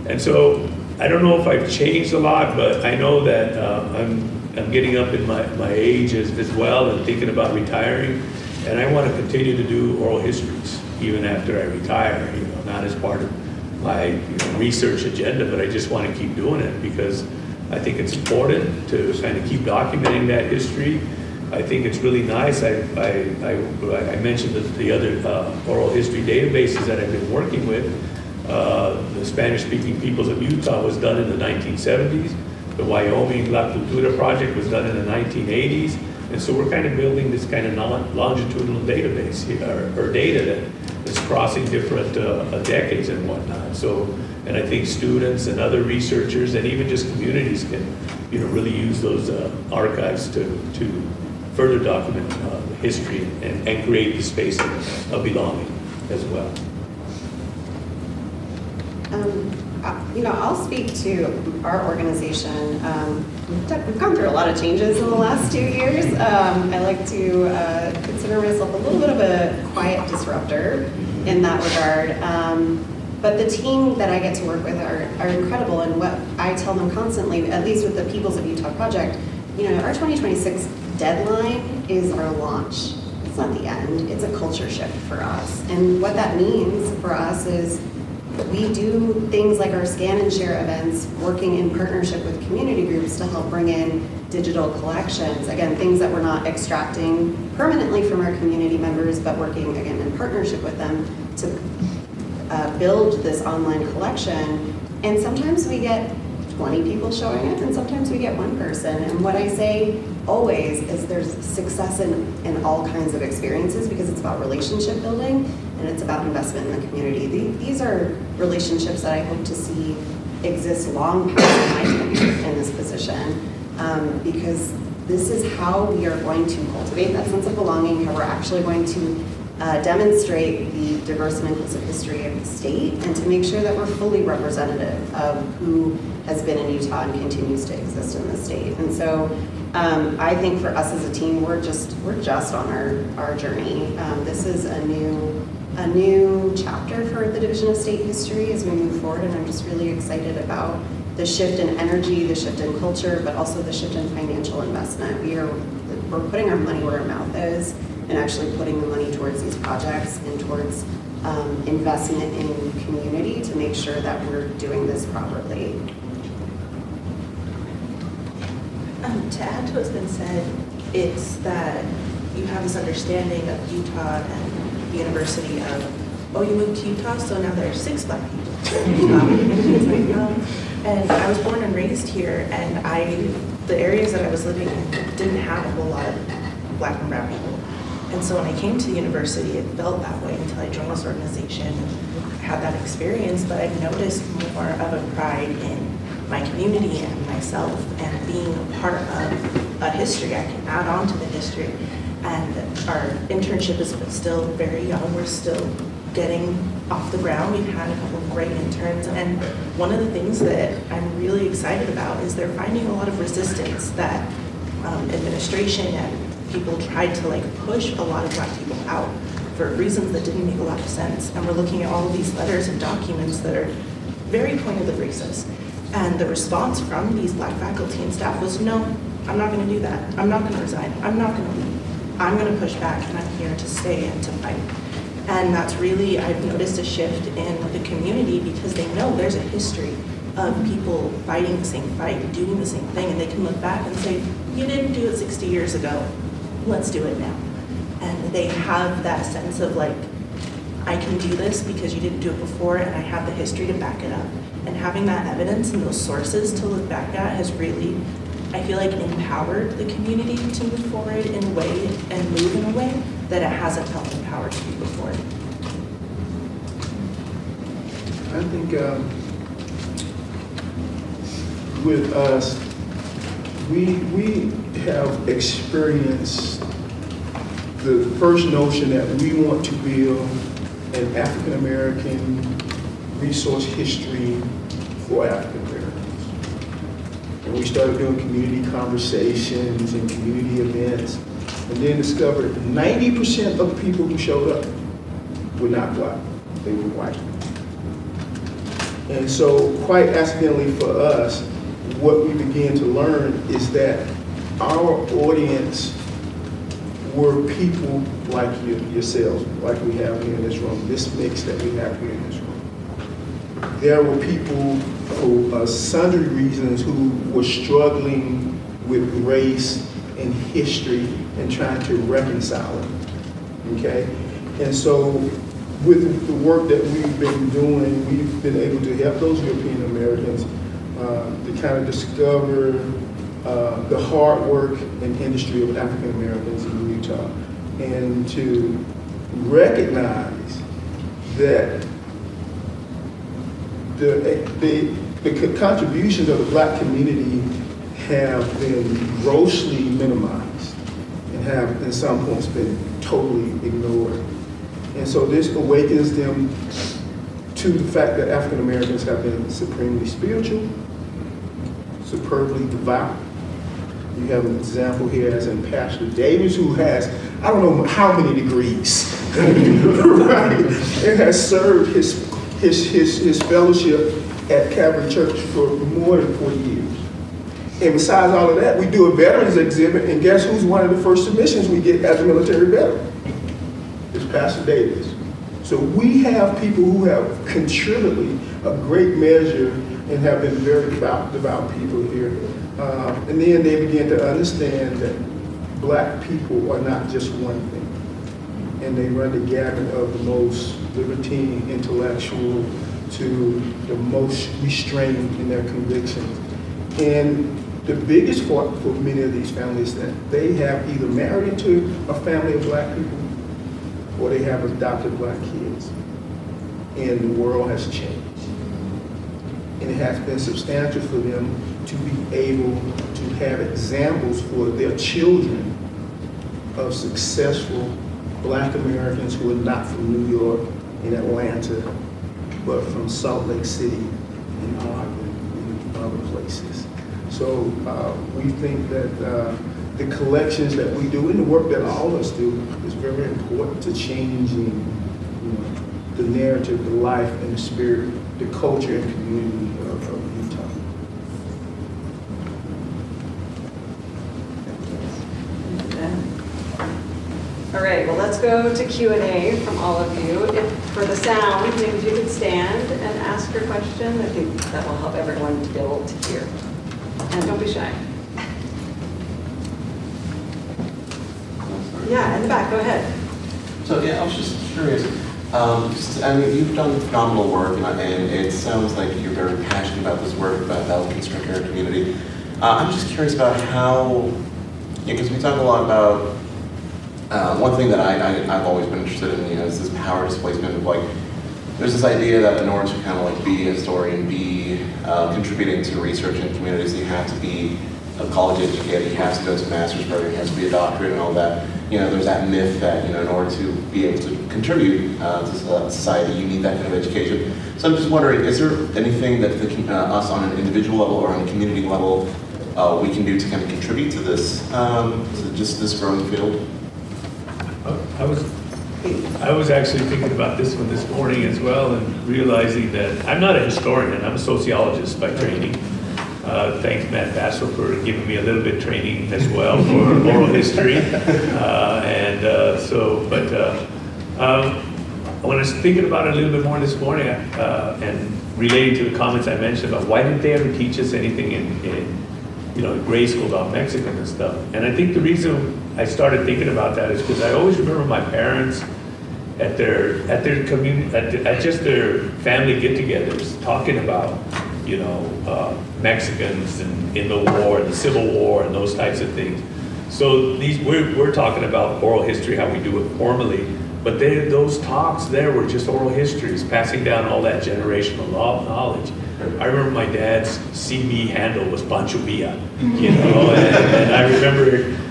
And so I don't know if I've changed a lot, but I know that I'm getting up in my age as well and thinking about retiring. And I want to continue to do oral histories even after I retire, not as part of my research agenda, but I just want to keep doing it because I think it's important to kind of keep documenting that history. I think it's really nice. I mentioned the other oral history databases that I've been working with. The Spanish-speaking peoples of Utah was done in the 1970s. The Wyoming La Cultura project was done in the 1980s. And so we're kind of building this kind of longitudinal database or data that's crossing different decades and whatnot. So, and I think students and other researchers and even just communities can, really use those archives to further document history and create the space of belonging as well. I'll speak to our organization. We've gone through a lot of changes in the last 2 years. I like to consider myself a little bit of a quiet disruptor in that regard. But the team that I get to work with are incredible, and what I tell them constantly, at least with the Peoples of Utah project, our 2026 deadline is our launch. It's not the end, it's a culture shift for us. And what that means for us is we do things like our scan and share events, working in partnership with community groups to help bring in digital collections. Again, things that we're not extracting permanently from our community members, but working, again, in partnership with them to build this online collection. And sometimes we get 20 people showing up, and sometimes we get one person. And what I say always is there's success in all kinds of experiences because it's about relationship building and it's about investment in the community. These are relationships that I hope to see exist long past my tenure in this position, because this is how we are going to cultivate that sense of belonging, how we're actually going to demonstrate the diverse and inclusive history of the state, and to make sure that we're fully representative of who has been in Utah and continues to exist in the state. And so I think for us as a team, we're just on our journey. This is a new chapter for the Division of State History as we move forward, and I'm just really excited about the shift in energy, the shift in culture, but also the shift in financial investment. We're putting our money where our mouth is, and actually putting the money towards these projects and towards investment in community to make sure that we're doing this properly. To add to what's been said, it's that you have this understanding of Utah and the university of, you moved to Utah, so now there are 6 Black people in Utah. And I was born and raised here, and the areas that I was living in didn't have a whole lot of Black and brown people. And so when I came to the university, it felt that way until I joined this organization and had that experience. But I've noticed more of a pride in my community and myself, and being a part of a history. I can add on to the history. And our internship is still very young. We're still getting off the ground. We've had a couple of great interns. And one of the things that I'm really excited about is they're finding a lot of resistance that administration and people tried to push a lot of Black people out for reasons that didn't make a lot of sense. And we're looking at all of these letters and documents that are very pointedly racist. And the response from these Black faculty and staff was, no, I'm not going to do that. I'm not going to resign. I'm not going to leave. I'm going to push back, and I'm here to stay and to fight. And that's really, I've noticed a shift in the community because they know there's a history of people fighting the same fight, doing the same thing, and they can look back and say, you didn't do it 60 years ago, let's do it now. And they have that sense of I can do this because you didn't do it before, and I have the history to back it up. And having that evidence and those sources to look back at has really I feel like empowered the community to move forward in a way and move in a way that it hasn't felt empowered to be before. I think with us, we have experienced the first notion that we want to build an African American resource history for African Americans. And we started doing community conversations and community events, and then discovered 90% of the people who showed up were not Black, they were white. And so quite accidentally for us, what we began to learn is that our audience were people like yourselves, like we have here in this room, this mix that we have here in this room. There were people for sundry reasons who were struggling with race and history and trying to reconcile it, okay? And so with the work that we've been doing, we've been able to help those European Americans to kind of discover the hard work and industry of African Americans in Utah, and to recognize that the contributions of the Black community have been grossly minimized and have, in some points, been totally ignored. And so this awakens them to the fact that African Americans have been supremely spiritual, superbly devout. You have an example here as in Pastor Davis, who has, I don't know how many degrees, right? And has served his fellowship at Calvary Church for more than 40 years. And besides all of that, we do a veterans exhibit, and guess who's one of the first submissions we get as a military veteran? It's Pastor Davis. So we have people who have contributed a great measure and have been very devout people here. And then they begin to understand that Black people are not just one thing. And they run the gamut of the most libertine intellectual to the most restrained in their convictions. And the biggest fault for many of these families is that they have either married into a family of Black people or they have adopted Black kids. And the world has changed. And it has been substantial for them to be able to have examples for their children of successful Black Americans who are not from New York and Atlanta, but from Salt Lake City and Oregon and other places. So we think that the collections that we do and the work that all of us do is very important to changing the narrative, the life and the spirit, the culture and community of Utah. All right, well, let's go to Q&A from all of you. For the sound, maybe if you could stand and ask your question, I think that will help everyone to be able to hear. And don't be shy. Yeah, in the back, go ahead. So yeah, I was just curious. I mean, you've done phenomenal work, and it sounds like you're very passionate about this work, about the constrictor community. I'm just curious about how, because we talk a lot about, one thing that I've always been interested in, is this power displacement of like, there's this idea that in order to kind of like be a historian, be contributing to research in communities, you have to be a college educated, you have to go to a master's program, you have to be a doctorate and all that. There's that myth that, in order to be able to contribute to society, you need that kind of education. So I'm just wondering, is there anything that us on an individual level or on a community level we can do to kind of contribute to this, to just this growing field? I was actually thinking about this one this morning as well, and realizing that I'm not a historian, I'm a sociologist by training. Thanks, Matt Basso, for giving me a little bit of training as well for oral history. When I was thinking about it a little bit more this morning, and relating to the comments I mentioned about why didn't they ever teach us anything in grade school about Mexican and stuff. And I think the reason I started thinking about that is because I always remember my parents at their community, at just their family get-togethers talking about, Mexicans in the war, the Civil War, and those types of things. So we're talking about oral history, how we do it formally, but those talks there were just oral histories, passing down all that generational knowledge. I remember my dad's CB handle was Pancho Villa, and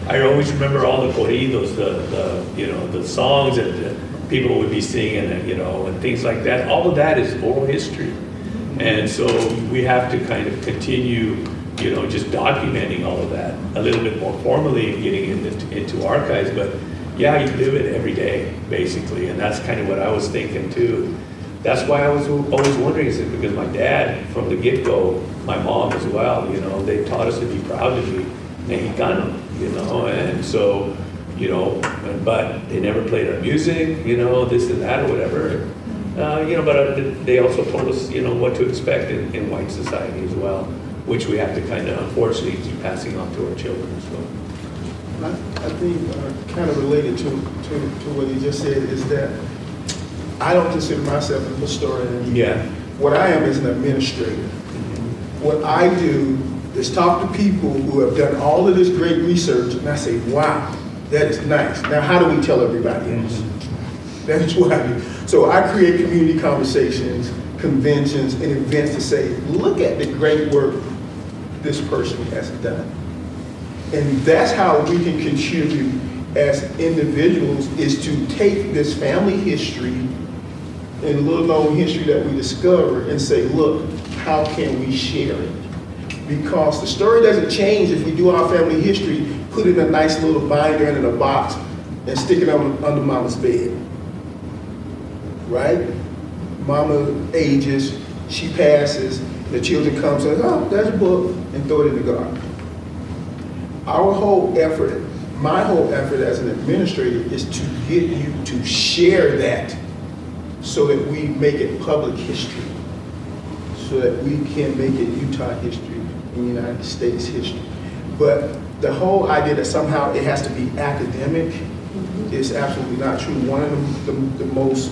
I always remember all the corridos, the songs that people would be singing, and things like that. All of that is oral history. And so we have to kind of continue, just documenting all of that a little bit more formally and getting into archives. But yeah, you live it every day, basically. And that's kind of what I was thinking too. That's why I was always wondering, is it because my dad, from the get-go, my mom as well, they taught us to be proud to be Mexicano, and so, but they never played our music, this and that or whatever. But they also told us, what to expect in white society as well, which we have to kind of unfortunately keep passing on to our children as well. I think kind of related to what he just said is that I don't consider myself a historian. Yeah. What I am is an administrator. What I do is talk to people who have done all of this great research, and I say, wow, that is nice. Now, how do we tell everybody else? That's what I do. So I create community conversations, conventions, and events to say, look at the great work this person has done. And that's how we can contribute as individuals, is to take this family history and little known history that we discover and say, look, how can we share it? Because the story doesn't change if we do our family history, put it in a nice little binder and in a box and stick it under mama's bed. Right? Mama ages, she passes, the children come and say, oh, there's a book, and throw it in the garden. Our whole effort, my whole effort as an administrator, is to get you to share that so that we make it public history, so that we can make it Utah history and United States history. But the whole idea that somehow it has to be academic is absolutely not true. One of the most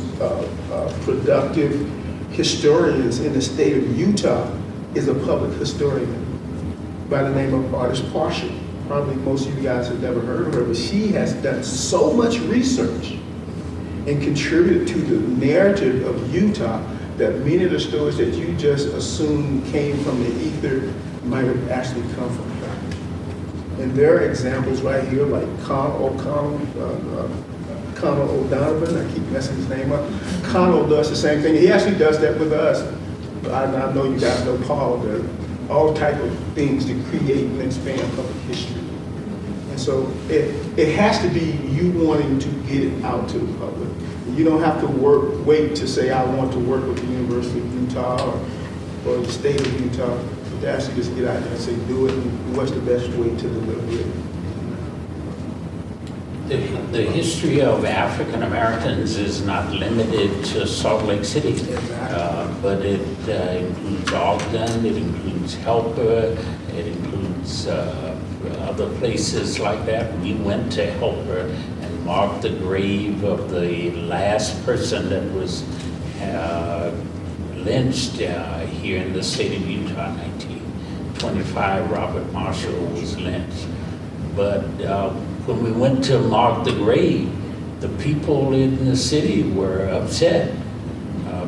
productive historians in the state of Utah is a public historian by the name of Ortiz. Probably most of you guys have never heard of her, but she has done so much research and contributed to the narrative of Utah that many of the stories that you just assumed came from the ether might have actually come from her. And there are examples right here, like Connell O'Donovan, I keep messing his name up. Connell does the same thing. He actually does that with us. I know you guys know Paul, all type of things to create and expand public history. And so it has to be you wanting to get it out to the public. You don't have to wait to say, I want to work with the University of Utah or the state of Utah. But to actually just get out there and say, do it, and what's the best way to deliver it. The history of African Americans is not limited to Salt Lake City, but it includes Ogden, it includes Helper, it includes other places like that. We went to Helper and marked the grave of the last person that was lynched here in the state of Utah, 1925. Robert Marshall was lynched. But when we went to mark the grave, the people in the city were upset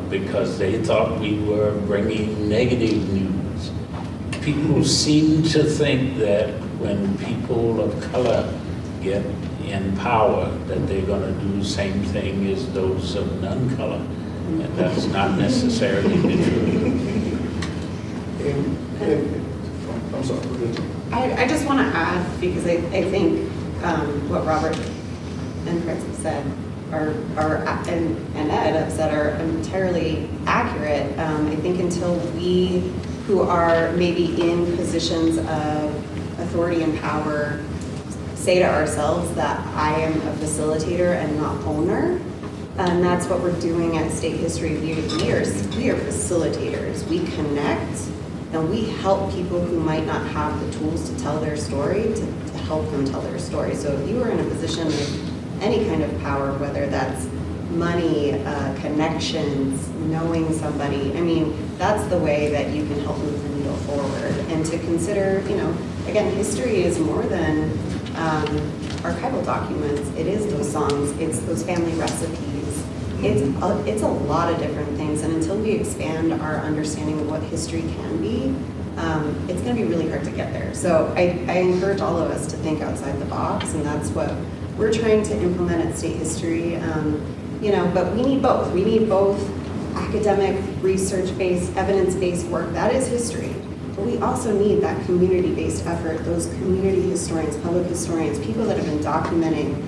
because they thought we were bringing negative news. People seem to think that when people of color get in power, that they're going to do the same thing as those of non-color, and that's not necessarily the truth. I'm sorry. I just want to add, because I think what Robert and Fritz have said and Ed have said are entirely accurate. I think until we who are maybe in positions of authority and power say to ourselves that I am a facilitator and not owner, and that's what we're doing at State History. We are facilitators. We connect and we help people who might not have the tools to tell their story to help them tell their story. So if you are in a position of any kind of power, whether that's money, connections, knowing somebody, I mean, that's the way that you can help move the needle forward. And to consider, again, history is more than archival documents. It is those songs, it's those family recipes. It's a lot of different things, and until we expand our understanding of what history can be, it's going to be really hard to get there. So I encourage all of us to think outside the box, and that's what we're trying to implement at State History. But we need both. We need both academic, research-based, evidence-based work. That is history. But we also need that community-based effort, those community historians, public historians, people that have been documenting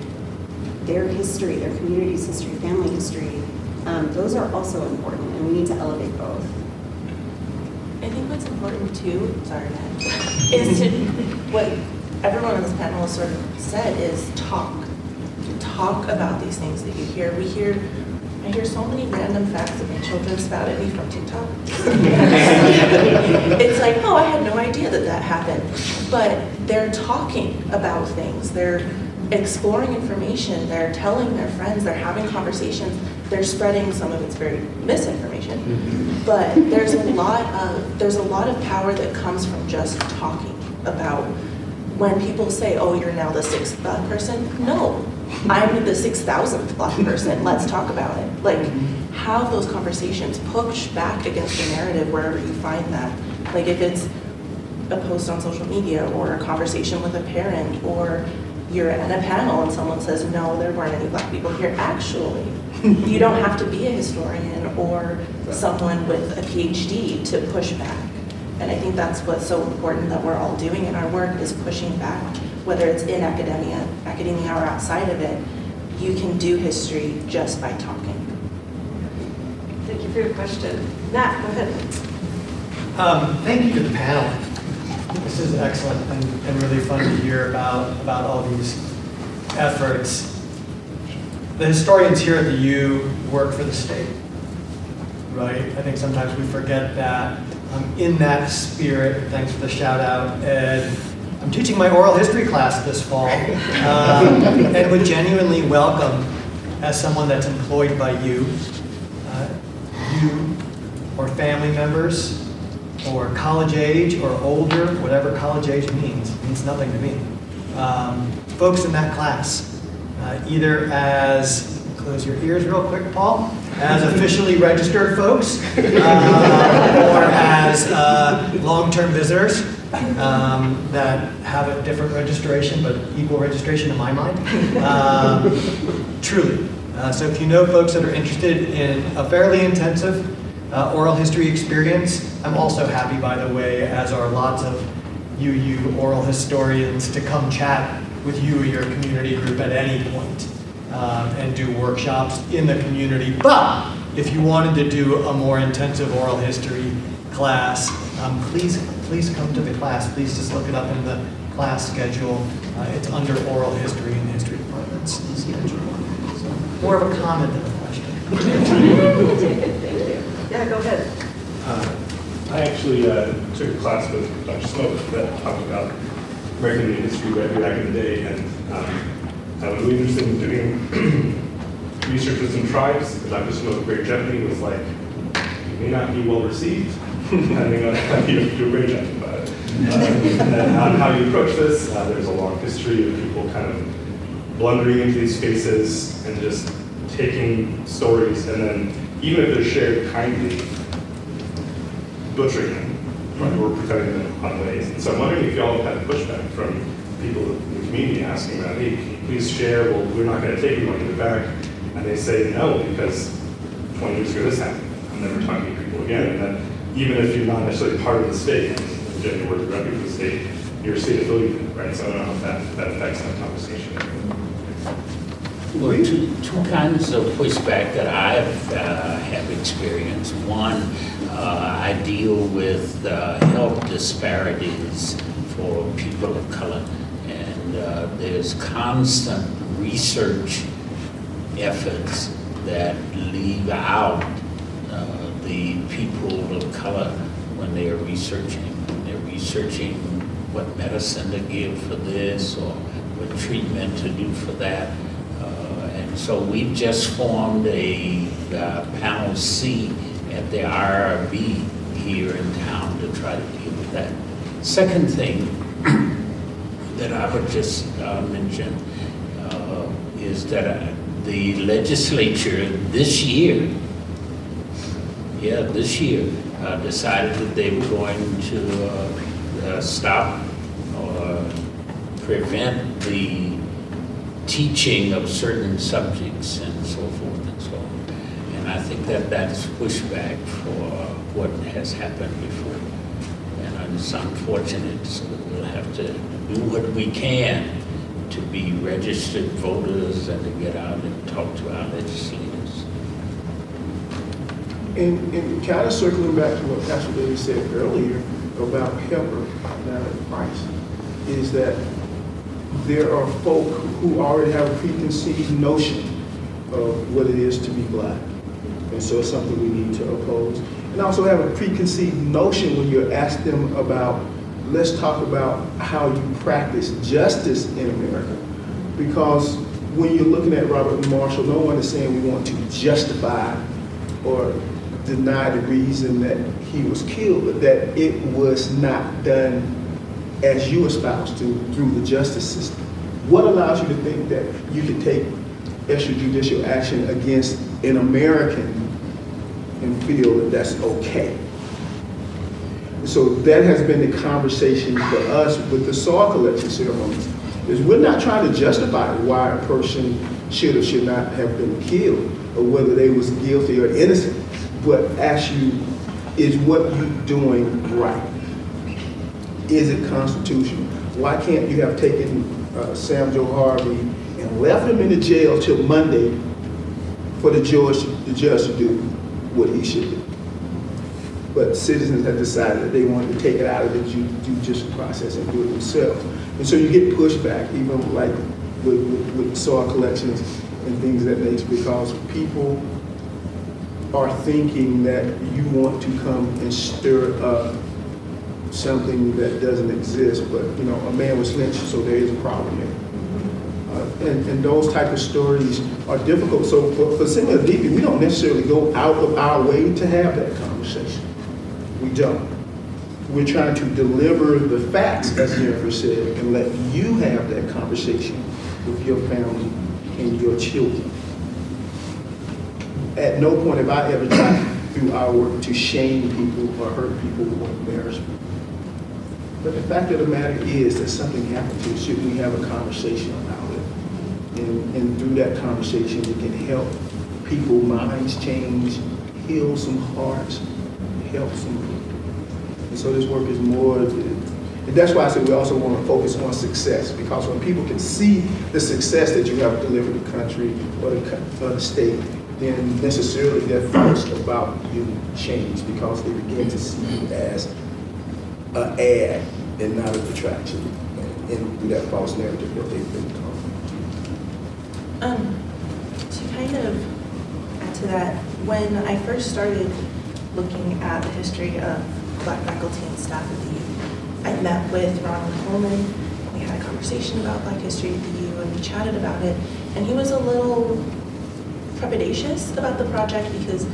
their history, their community's history, family history. Those are also important, and we need to elevate both. I think what's important too, sorry, Matt, is to, what everyone on this panel has sort of said is talk about these things that you hear. I hear so many random facts that my children spout at me from TikTok. It's like, oh, I had no idea that happened. But they're talking about things. They're exploring information. They're telling their friends. They're having conversations. They're spreading some of it's very misinformation. But there's a lot of power that comes from just talking about. When people say, oh, you're now the 6th Black person, no, I'm the 6,000th Black person, let's talk about it. Like, have those conversations, push back against the narrative wherever you find that. Like, if it's a post on social media or a conversation with a parent, or you're at a panel and someone says, no, there weren't any Black people here. Actually, you don't have to be a historian or someone with a PhD to push back. And I think that's what's so important that we're all doing in our work, is pushing back, whether it's in academia or outside of it. You can do history just by talking. Thank you for your question. Nat, go ahead. Thank you to the panel. This is excellent and really fun to hear about all these efforts. The historians here at the U work for the state, right? I think sometimes we forget that. In that spirit, thanks for the shout out, Ed. I'm teaching my oral history class this fall, and would genuinely welcome, as someone that's employed by you or family members, or college age or older, whatever college age means nothing to me. Folks in that class, either as, close your ears real quick, Paul, as officially registered folks, or as long-term visitors that have a different registration, but equal registration in my mind. Truly. So if you know folks that are interested in a fairly intensive oral history experience, I'm also happy, by the way, as are lots of UU oral historians, to come chat with you or your community group at any point. And do workshops in the community. But if you wanted to do a more intensive oral history class, please come to the class. Please just look it up in the class schedule. It's under oral history in the history department's schedule. So, more of a comment than a question. Thank you. Yeah, go ahead. I actually took a class with Dr. Smoke that talked about American Indian history back in the day, and I was really interested in doing research with some tribes. Dr. Smoke very gently was like, you may not be well received, depending on how you do a great job about it. And how you approach this, there's a long history of people kind of blundering into these spaces and just taking stories, and then even if they're shared kindly, butchering them, right, or pretending them on ways. And so I'm wondering if y'all have had pushback from people in the community asking about, hey, can you please share? Well, we're not going to take it, we want to give it back. And they say no, because 20 years ago this happened. I'm never talking to people again. And then even if you're not necessarily part of the state, and you work directly with the state, you're a state affiliate, right? So I don't know if that affects that conversation. Well, two kinds of pushback that have experienced. One, I deal with health disparities for people of color, and there's constant research efforts that leave out the people of color when they are researching. They're researching what medicine to give for this or what treatment to do for that. And so we've just formed a panel C at the IRB here in town to try to deal with that. Second thing that I would just mention is that the legislature this year, decided that they were going to stop or prevent the teaching of certain subjects and so forth and so on. And I think that that's pushback for what has happened before. And it's unfortunate, so we'll have to do what we can to be registered voters and to get out and talk to our legislators. And kind of circling back to what Pastor David said earlier about helper, not at price, is that there are folk who already have a preconceived notion of what it is to be black. And so it's something we need to oppose. And also have a preconceived notion when you ask them about, let's talk about how you practice justice in America. Because when you're looking at Robert Marshall, no one is saying we want to justify or deny the reason that he was killed, but that it was not done as you espouse to through the justice system. What allows you to think that you can take extrajudicial action against an American and feel that that's okay? So that has been the conversation for us with the soil collection ceremony, is we're not trying to justify why a person should or should not have been killed, or whether they was guilty or innocent, but ask you, is what you're doing right? Is it constitutional? Why can't you have taken Sam Joe Harvey and left him in the jail till Monday for the judge to do what he should do? But citizens have decided that they wanted to take it out of the judicial process and do it themselves. And so you get pushback, even like with soil collections and things of that nature, because people are thinking that you want to come and stir up something that doesn't exist. But you know, a man was lynched, so there is a problem there. And those type of stories are difficult. So for Sema and Hadithi, we don't necessarily go out of our way to have that conversation. We don't. We're trying to deliver the facts, as Jennifer said, and let you have that conversation with your family and your children. At no point have I ever tried through our work to shame people or hurt people or embarrass people. But the fact of the matter is that something happened to us. Should we have a conversation about it? And through that conversation, we can help people's minds change, heal some hearts, help some people. And so this work is more, and that's why I said we also want to focus on success, because when people can see the success that you have delivered the country or the state, then necessarily their thoughts about you change, because they begin to see you as an ad and not a detraction, and through that false narrative that they've been taught. To kind of add to that, when I first started looking at the history of Black faculty and staff at the U, I met with Ronald Coleman. We had a conversation about Black history at the U, and we chatted about it. And he was a little trepidatious about the project because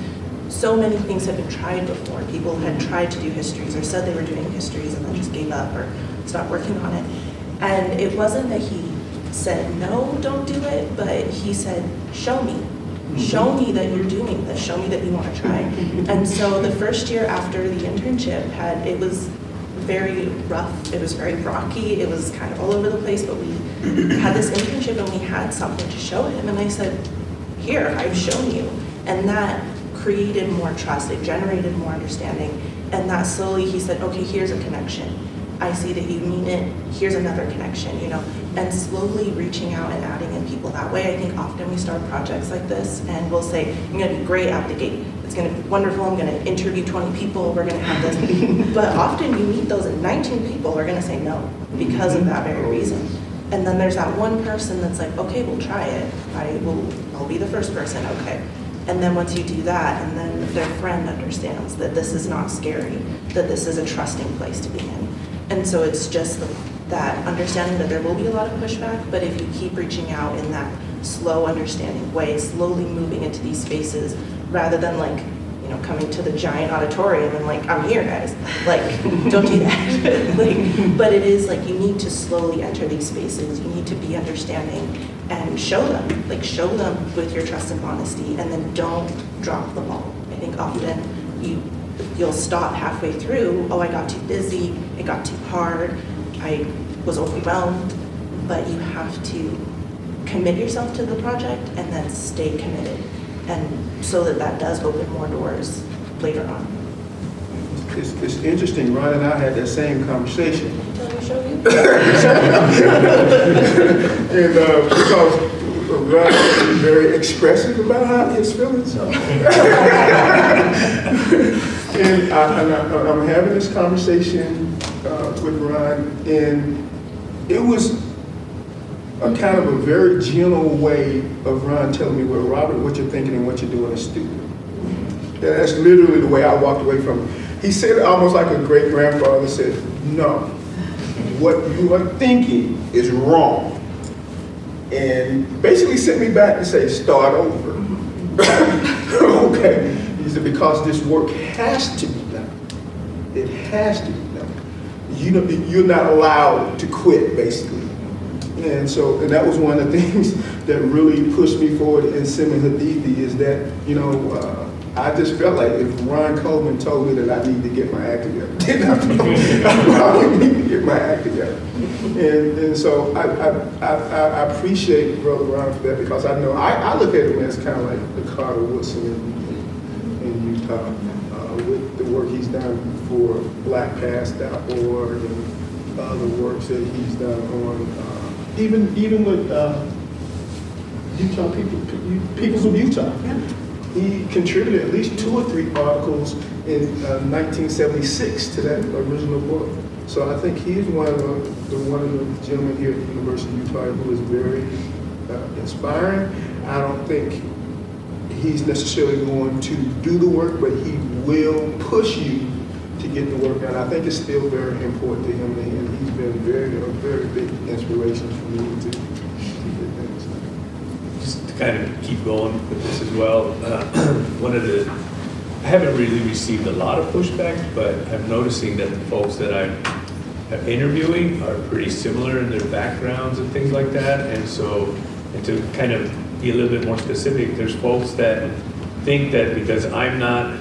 so many things had been tried before. People had tried to do histories or said they were doing histories and then just gave up or stopped working on it. And it wasn't that he said, no, don't do it, but he said, show me. Show me that you're doing this. Show me that you want to try. And so the first year after the internship it was very rough. It was very rocky. It was kind of all over the place, but we had this internship and we had something to show him. And I said, here, I've shown you. And that created more trust. It generated more understanding. And that slowly he said, okay, here's a connection. I see that you mean it. Here's another connection, you know, and slowly reaching out and adding in people that way. I think often we start projects like this and we'll say, I'm going to be great out the gate. It's going to be wonderful. I'm going to interview 20 people. We're going to have this. But often you meet those and 19 people are going to say no because of that very reason. And then there's that one person that's like, okay, we'll try it. I'll be the first person, okay. And then once you do that, and then their friend understands that this is not scary, that this is a trusting place to be in. And so it's just that understanding that there will be a lot of pushback, but if you keep reaching out in that slow, understanding way, slowly moving into these spaces, rather than like, you know, coming to the giant auditorium and like, I'm here, guys. Like, don't do that. Like, but it is like, you need to slowly enter these spaces. You need to be understanding and show them with your trust and honesty, and then don't drop the ball. I think often you'll stop halfway through. Oh, I got too busy. It got too hard. I was overwhelmed. But you have to commit yourself to the project and then stay committed, and so that does open more doors later on. It's interesting, Ron and I had that same conversation. Tell me, show you. And because Ron is very expressive about how his feelings are. And I'm having this conversation with Ron, and it was a kind of a very gentle way of Ron telling me, well, Robert, what you're thinking and what you're doing is stupid. And that's literally the way I walked away from it. He said it almost like a great grandfather said, no, what you are thinking is wrong. And basically sent me back and say, start over. Okay. He said, because this work has to be done. It has to be done. You're not allowed to quit, basically. And that was one of the things that really pushed me forward in Sema Hadithi, is that, I just felt like if Ron Coleman told me that I need to get my act together, then I probably need to get my act together. And so I appreciate Brother Ron for that, because I know, I look at him as kind of like the Carter Woodson in Utah, with the work he's done for BlackPast.org and other works that he's done on, even with Utah Peoples of Utah. Yeah. He contributed at least 2 or 3 articles in 1976 to that original book. So I think he's one of the gentlemen here at the University of Utah who is very inspiring. I don't think he's necessarily going to do the work, but he will push you to get the work done. I think it's still very important to him, and he's been a very big inspiration for me to get things done. Just to kind of keep going with this as well, I haven't really received a lot of pushback, but I'm noticing that the folks that I'm interviewing are pretty similar in their backgrounds and things like that. And to kind of be a little bit more specific, there's folks that think that because I'm not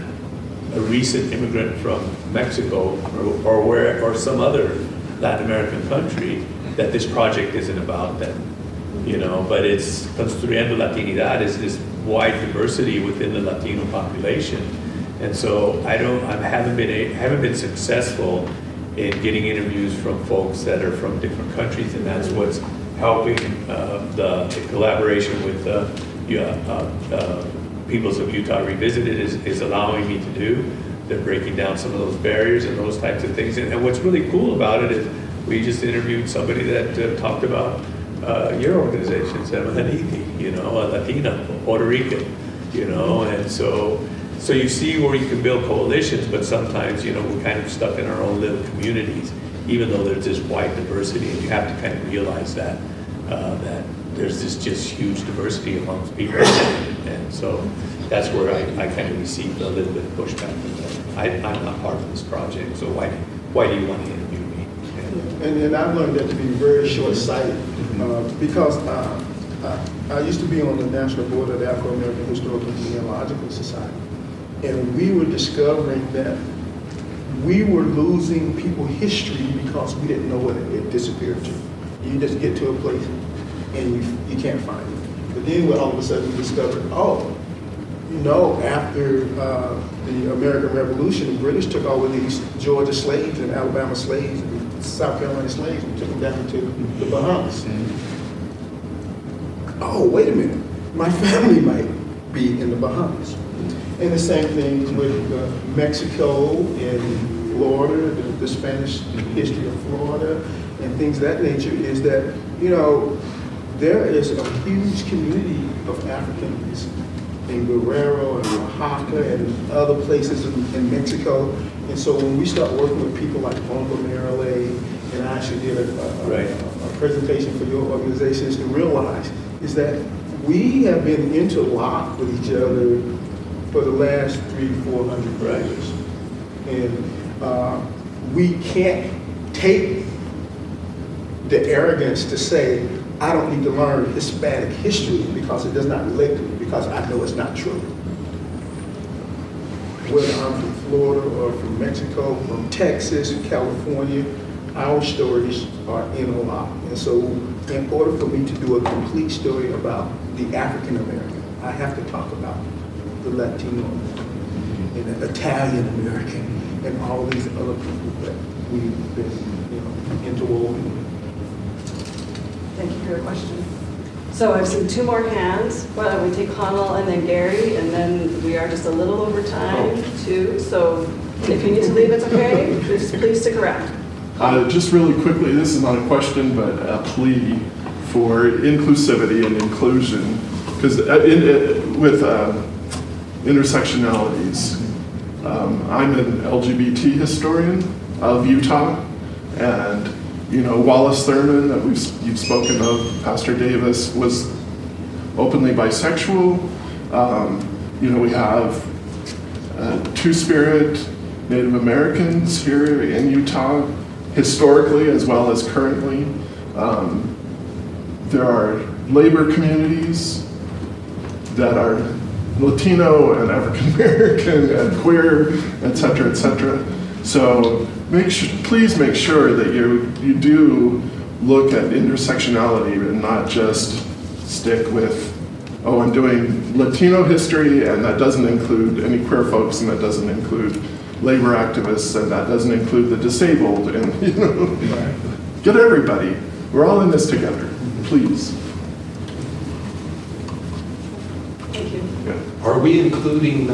a recent immigrant from Mexico or some other Latin American country, that this project isn't about them, but it's Construyendo Latinidad is this wide diversity within the Latino population. And so I haven't been successful in getting interviews from folks that are from different countries, and that's what's helping the collaboration with Peoples of Utah Revisited is allowing me to do. They're breaking down some of those barriers and those types of things. And what's really cool about it is we just interviewed somebody that talked about your organization, Sema Hadithi, a Latina, Puerto Rican, and so you see where you can build coalitions, but sometimes, we're kind of stuck in our own little communities, even though there's this wide diversity, and you have to kind of realize that there's this just huge diversity amongst people. And so that's where I kind of received a little bit of pushback. I'm not part of this project, so why do you want to interview me? And I've learned that to be very short-sighted, because I used to be on the national board of the Afro-American Historical and Genealogical Society, and we were discovering that we were losing people's history because we didn't know where it disappeared to. You just get to a place and you can't find it. But then all of a sudden we discovered, after the American Revolution, the British took over these Georgia slaves and Alabama slaves and South Carolina slaves and took them down to the Bahamas. Oh, wait a minute, my family might be in the Bahamas. And the same thing with Mexico and Florida, the Spanish history of Florida and things of that nature, is that, there is a huge community of Africans in Guerrero and Oaxaca and other places in Mexico. And so when we start working with people like Uncle Marilay, and I actually did a presentation for your organizations, to realize is that we have been interlocked with each other for the last 300-400 years. And we can't take the arrogance to say, I don't need to learn Hispanic history because it does not relate to me, because I know it's not true. Whether I'm from Florida or from Mexico, from Texas, California, our stories are in a lot. And so in order for me to do a complete story about the African American, I have to talk about the Latino and the Italian American and all these other people that we've been, interwoven with. Thank you for your question. So I've seen two more hands. Why don't we take Connell and then Gary, and then we are just a little over time too. So if you need to leave, it's okay. Just please stick around. Just really quickly, this is not a question, but a plea for inclusivity and inclusion, because with intersectionalities, I'm an LGBT historian of Utah, and Wallace Thurman, that you've spoken of, Pastor Davis, was openly bisexual. We have Two-Spirit Native Americans here in Utah, historically as well as currently. There are labor communities that are Latino and African American and queer, et cetera, et cetera. So please make sure that you do look at intersectionality and not just stick with, oh, I'm doing Latino history and that doesn't include any queer folks and that doesn't include labor activists and that doesn't include the disabled and, get everybody. We're all in this together, please. Thank you. Yeah. Are we including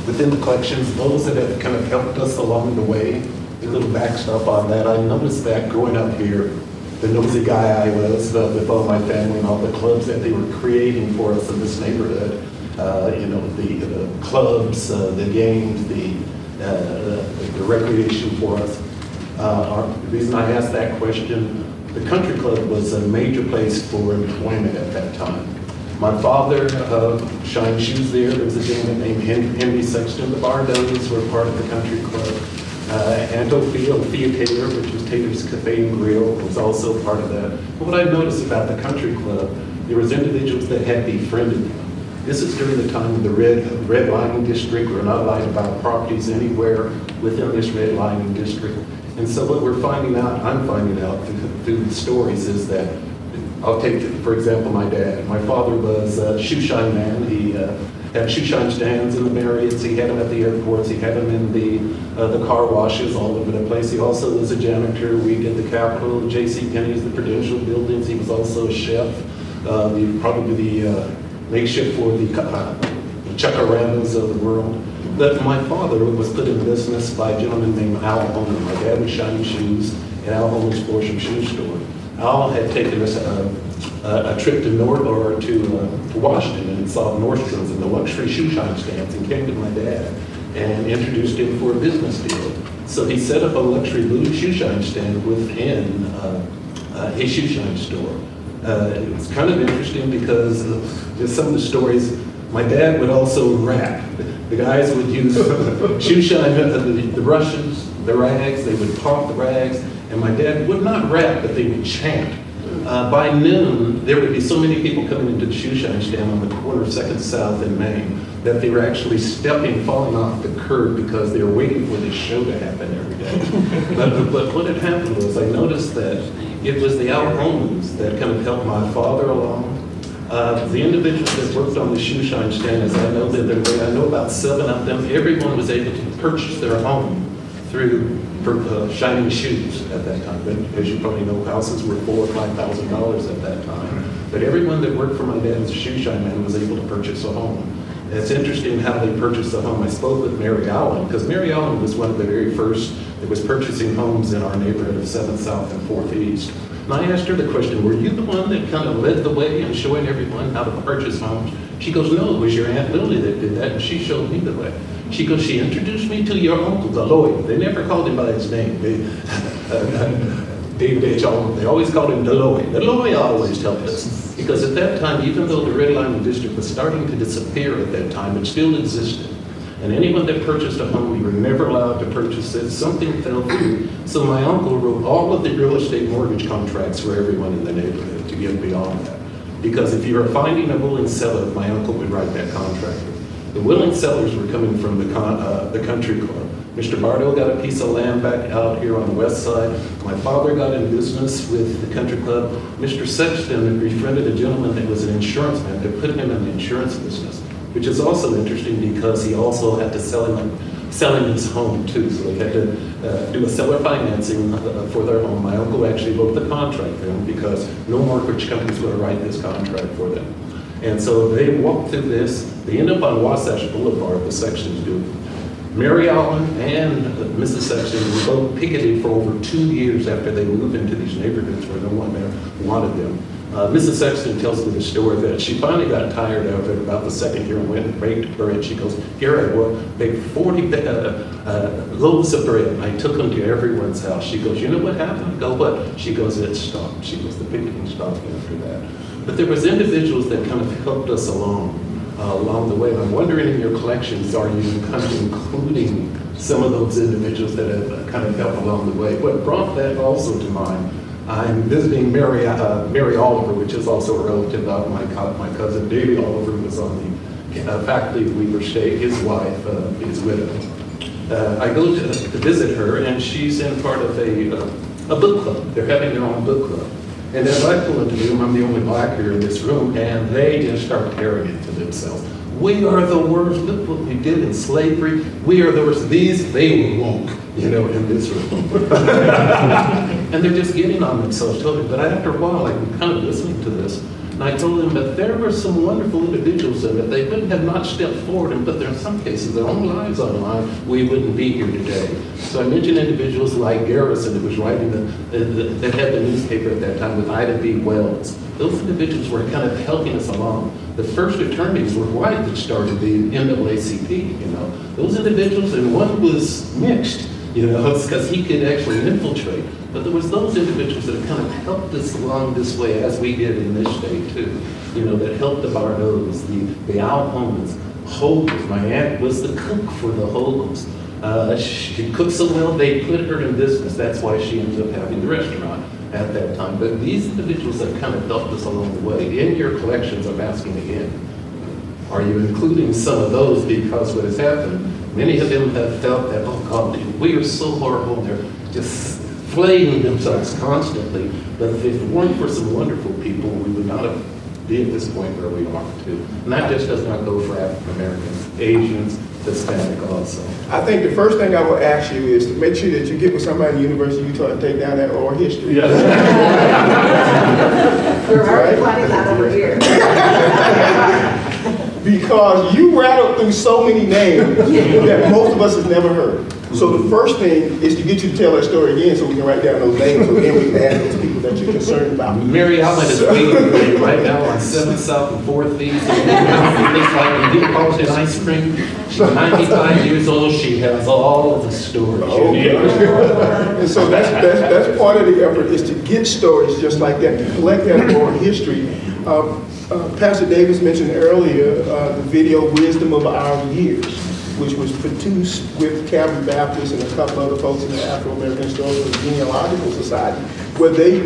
within the collections those that have kind of helped us along the way? A little backstop on that. I noticed that growing up here, the nosy guy I was with all my family and all the clubs that they were creating for us in this neighborhood, the clubs, the games, the recreation for us. The reason I asked that question, the country club was a major place for employment at that time. My father shined shoes there. There was a gentleman named Henry Sexton. The Bardones were part of the country club. Anto Thea Taylor, which was Taylor's Cafe and Grill, was also part of that. But what I noticed about the country club, there was individuals that had befriended them. This is during the time of the red lining district. We're not allowed to buy properties anywhere within this red lining district. And so what I'm finding out through the stories is that, I'll take, for example, my dad. My father was a shoe shine man. He had shoe shine stands in the Marriotts. He had them at the airports. He had them in the car washes all over the place. He also was a janitor. We did the Capitol, the J.C. Penney's, the Prudential buildings. He was also a chef, probably the makeshift for the Chuckarandas of the world. But my father was put in business by a gentleman named Al Holman. My dad was shining shoes at Al Holman's Fortune Shoe Store. Al had taken us a trip to Washington and saw Nordstrom's and the luxury shoe shine stands and came to my dad and introduced him for a business deal. So he set up a luxury shoe shine stand within his shoe shine store. It was kind of interesting because just some of the stories, my dad would also rap. The guys would use shoe shine, the brushes, the rags, they would pop the rags, and my dad would not rap, but they would chant. By noon, there would be so many people coming into the shoe shine stand on the corner of 2nd South in Maine that they were actually falling off the curb because they were waiting for this show to happen every day. But what had happened was I noticed that it was the Al Holmans that kind of helped my father along. The individuals that worked on the shoe shine stand, as I know that I know about 7 of them, everyone was able to purchase their home through shining shoes at that time. But as you probably know, houses were $4,000 or $5,000 at that time. But everyone that worked for my dad as a shoe shine man was able to purchase a home. It's interesting how they purchased a home. I spoke with Mary Allen, because Mary Allen was one of the very first that was purchasing homes in our neighborhood of 7th South and 4th East. And I asked her the question, were you the one that kind of led the way in showing everyone how to purchase homes? She goes, no, it was your Aunt Lily that did that, and she showed me the way. She goes, she introduced me to your uncle, the lawyer. They never called him by his name. They always called him the lawyer. The lawyer always helped us. He Because at that time, even though the redlining district was starting to disappear at that time, it still existed. And anyone that purchased a home, we were never allowed to purchase it. Something fell through. So my uncle wrote all of the real estate mortgage contracts for everyone in the neighborhood to get beyond that. Because if you were finding a willing seller, my uncle would write that contract. The willing sellers were coming from the country club. Mr. Bardo got a piece of land back out here on the west side. My father got in business with the country club. Mr. Sexton befriended a gentleman that was an insurance man to put him in the insurance business, which is also interesting because he also had to sell him his home too. So they had to do a seller financing for their home. My uncle actually wrote the contract for them because no mortgage companies would write this contract for them. And so they walked through this. They end up on Wasatch Boulevard, the Sextons do. Mary Allen and Mrs. Sexton were both picketed for over 2 years after they moved into these neighborhoods where no one there wanted them. Mrs. Sexton tells me the story that she finally got tired of it about the second year and went and baked bread. And she goes, here I was, baked 40 loaves of bread. I took them to everyone's house. She goes, you know what happened? I go, what? She goes, it stopped. She goes, the picketing stopped after that. But there was individuals that kind of helped us along the way. I'm wondering in your collections, are you kind of including some of those individuals that have kind of helped along the way? What brought that also to mind, I'm visiting Mary Oliver, which is also a relative of my cousin Davy Oliver, who was on the faculty of Weaver State. His wife is widow. I go to visit her, and she's in part of a book club. They're having their own book club. And as I pull into the room, I'm the only black here in this room, and they just start tearing it to themselves. We are the worst. Look what we did in slavery. We are the worst. They were woke, in this room. And they're just getting on themselves totally. But after a while, I'm kind of listening to this, and I told them that there were some wonderful individuals and that they wouldn't have not stepped forward and put, in some cases, their own lives on the line, we wouldn't be here today. So I mentioned individuals like Garrison, that was writing that had the newspaper at that time with Ida B. Wells. Those individuals were kind of helping us along. The first attorneys were white that started the NAACP, Those individuals, and one was mixed, because he could actually infiltrate. But there was those individuals that have kind of helped us along this way, as we did in this state too, that helped the Bardos, the Al Holmans, Hoagles. My aunt was the cook for the Hoagles. She cooked so well, they put her in business. That's why she ended up having the restaurant at that time. But these individuals have kind of helped us along the way. In your collections, I'm asking again, are you including some of those? Because what has happened, many of them have felt that, oh God, we are so horrible. They're just flaying themselves constantly. But if it weren't for some wonderful people, we would not have been at this point where we are too. And that just does not go for African Americans, Asians, Hispanic also. I think the first thing I will ask you is to make sure that you get with somebody in the University of Utah and take down that oral history. We're already planning that over here. Because you rattled through so many names that most of us have never heard. So the first thing is to get you to tell that story again so we can write down those names, so then we can add those people that you're concerned about. Mary Allen is waiting for you right now on 7th South and 4th East. It's like a deep Polish ice cream. She's 95 years old. She has all of the stories. Okay. And so that's part of the effort, is to get stories just like that, to collect that oral history. Pastor Davis mentioned earlier the video Wisdom of Our Years, which was produced with Calvary Baptist and a couple other folks in the Afro-American Historical and Genealogical Society, where they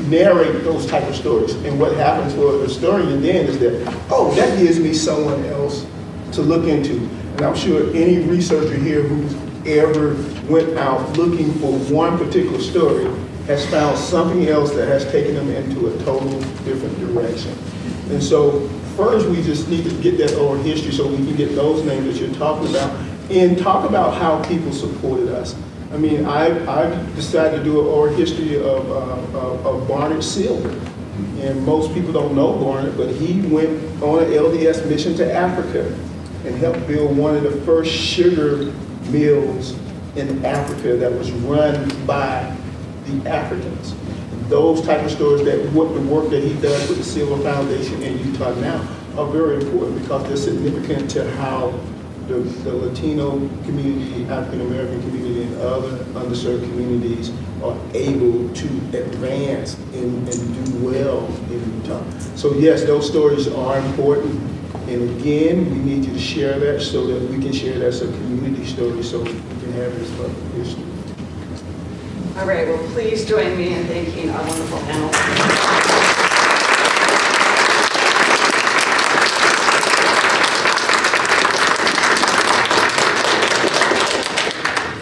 narrate those type of stories. And what happens for the historian then is that, oh, that gives me someone else to look into. And I'm sure any researcher here who's ever went out looking for one particular story has found something else that has taken them into a total different direction. And so first we just need to get that oral history so we can get those names that you're talking about and talk about how people supported us. I mean, I've decided to do an oral history of Barnett Silver. And most people don't know Barnett, but he went on an LDS mission to Africa and helped build one of the first sugar mills in Africa that was run by the Africans. Those type of stories, that what the work that he does with the Silver Foundation in Utah now are very important because they're significant to how the Latino community, African American community, and other underserved communities are able to advance and do well in Utah. So yes, those stories are important. And again, we need you to share that so that we can share that as a community story so we can have this history. All right, well, please join me in thanking our wonderful panelists.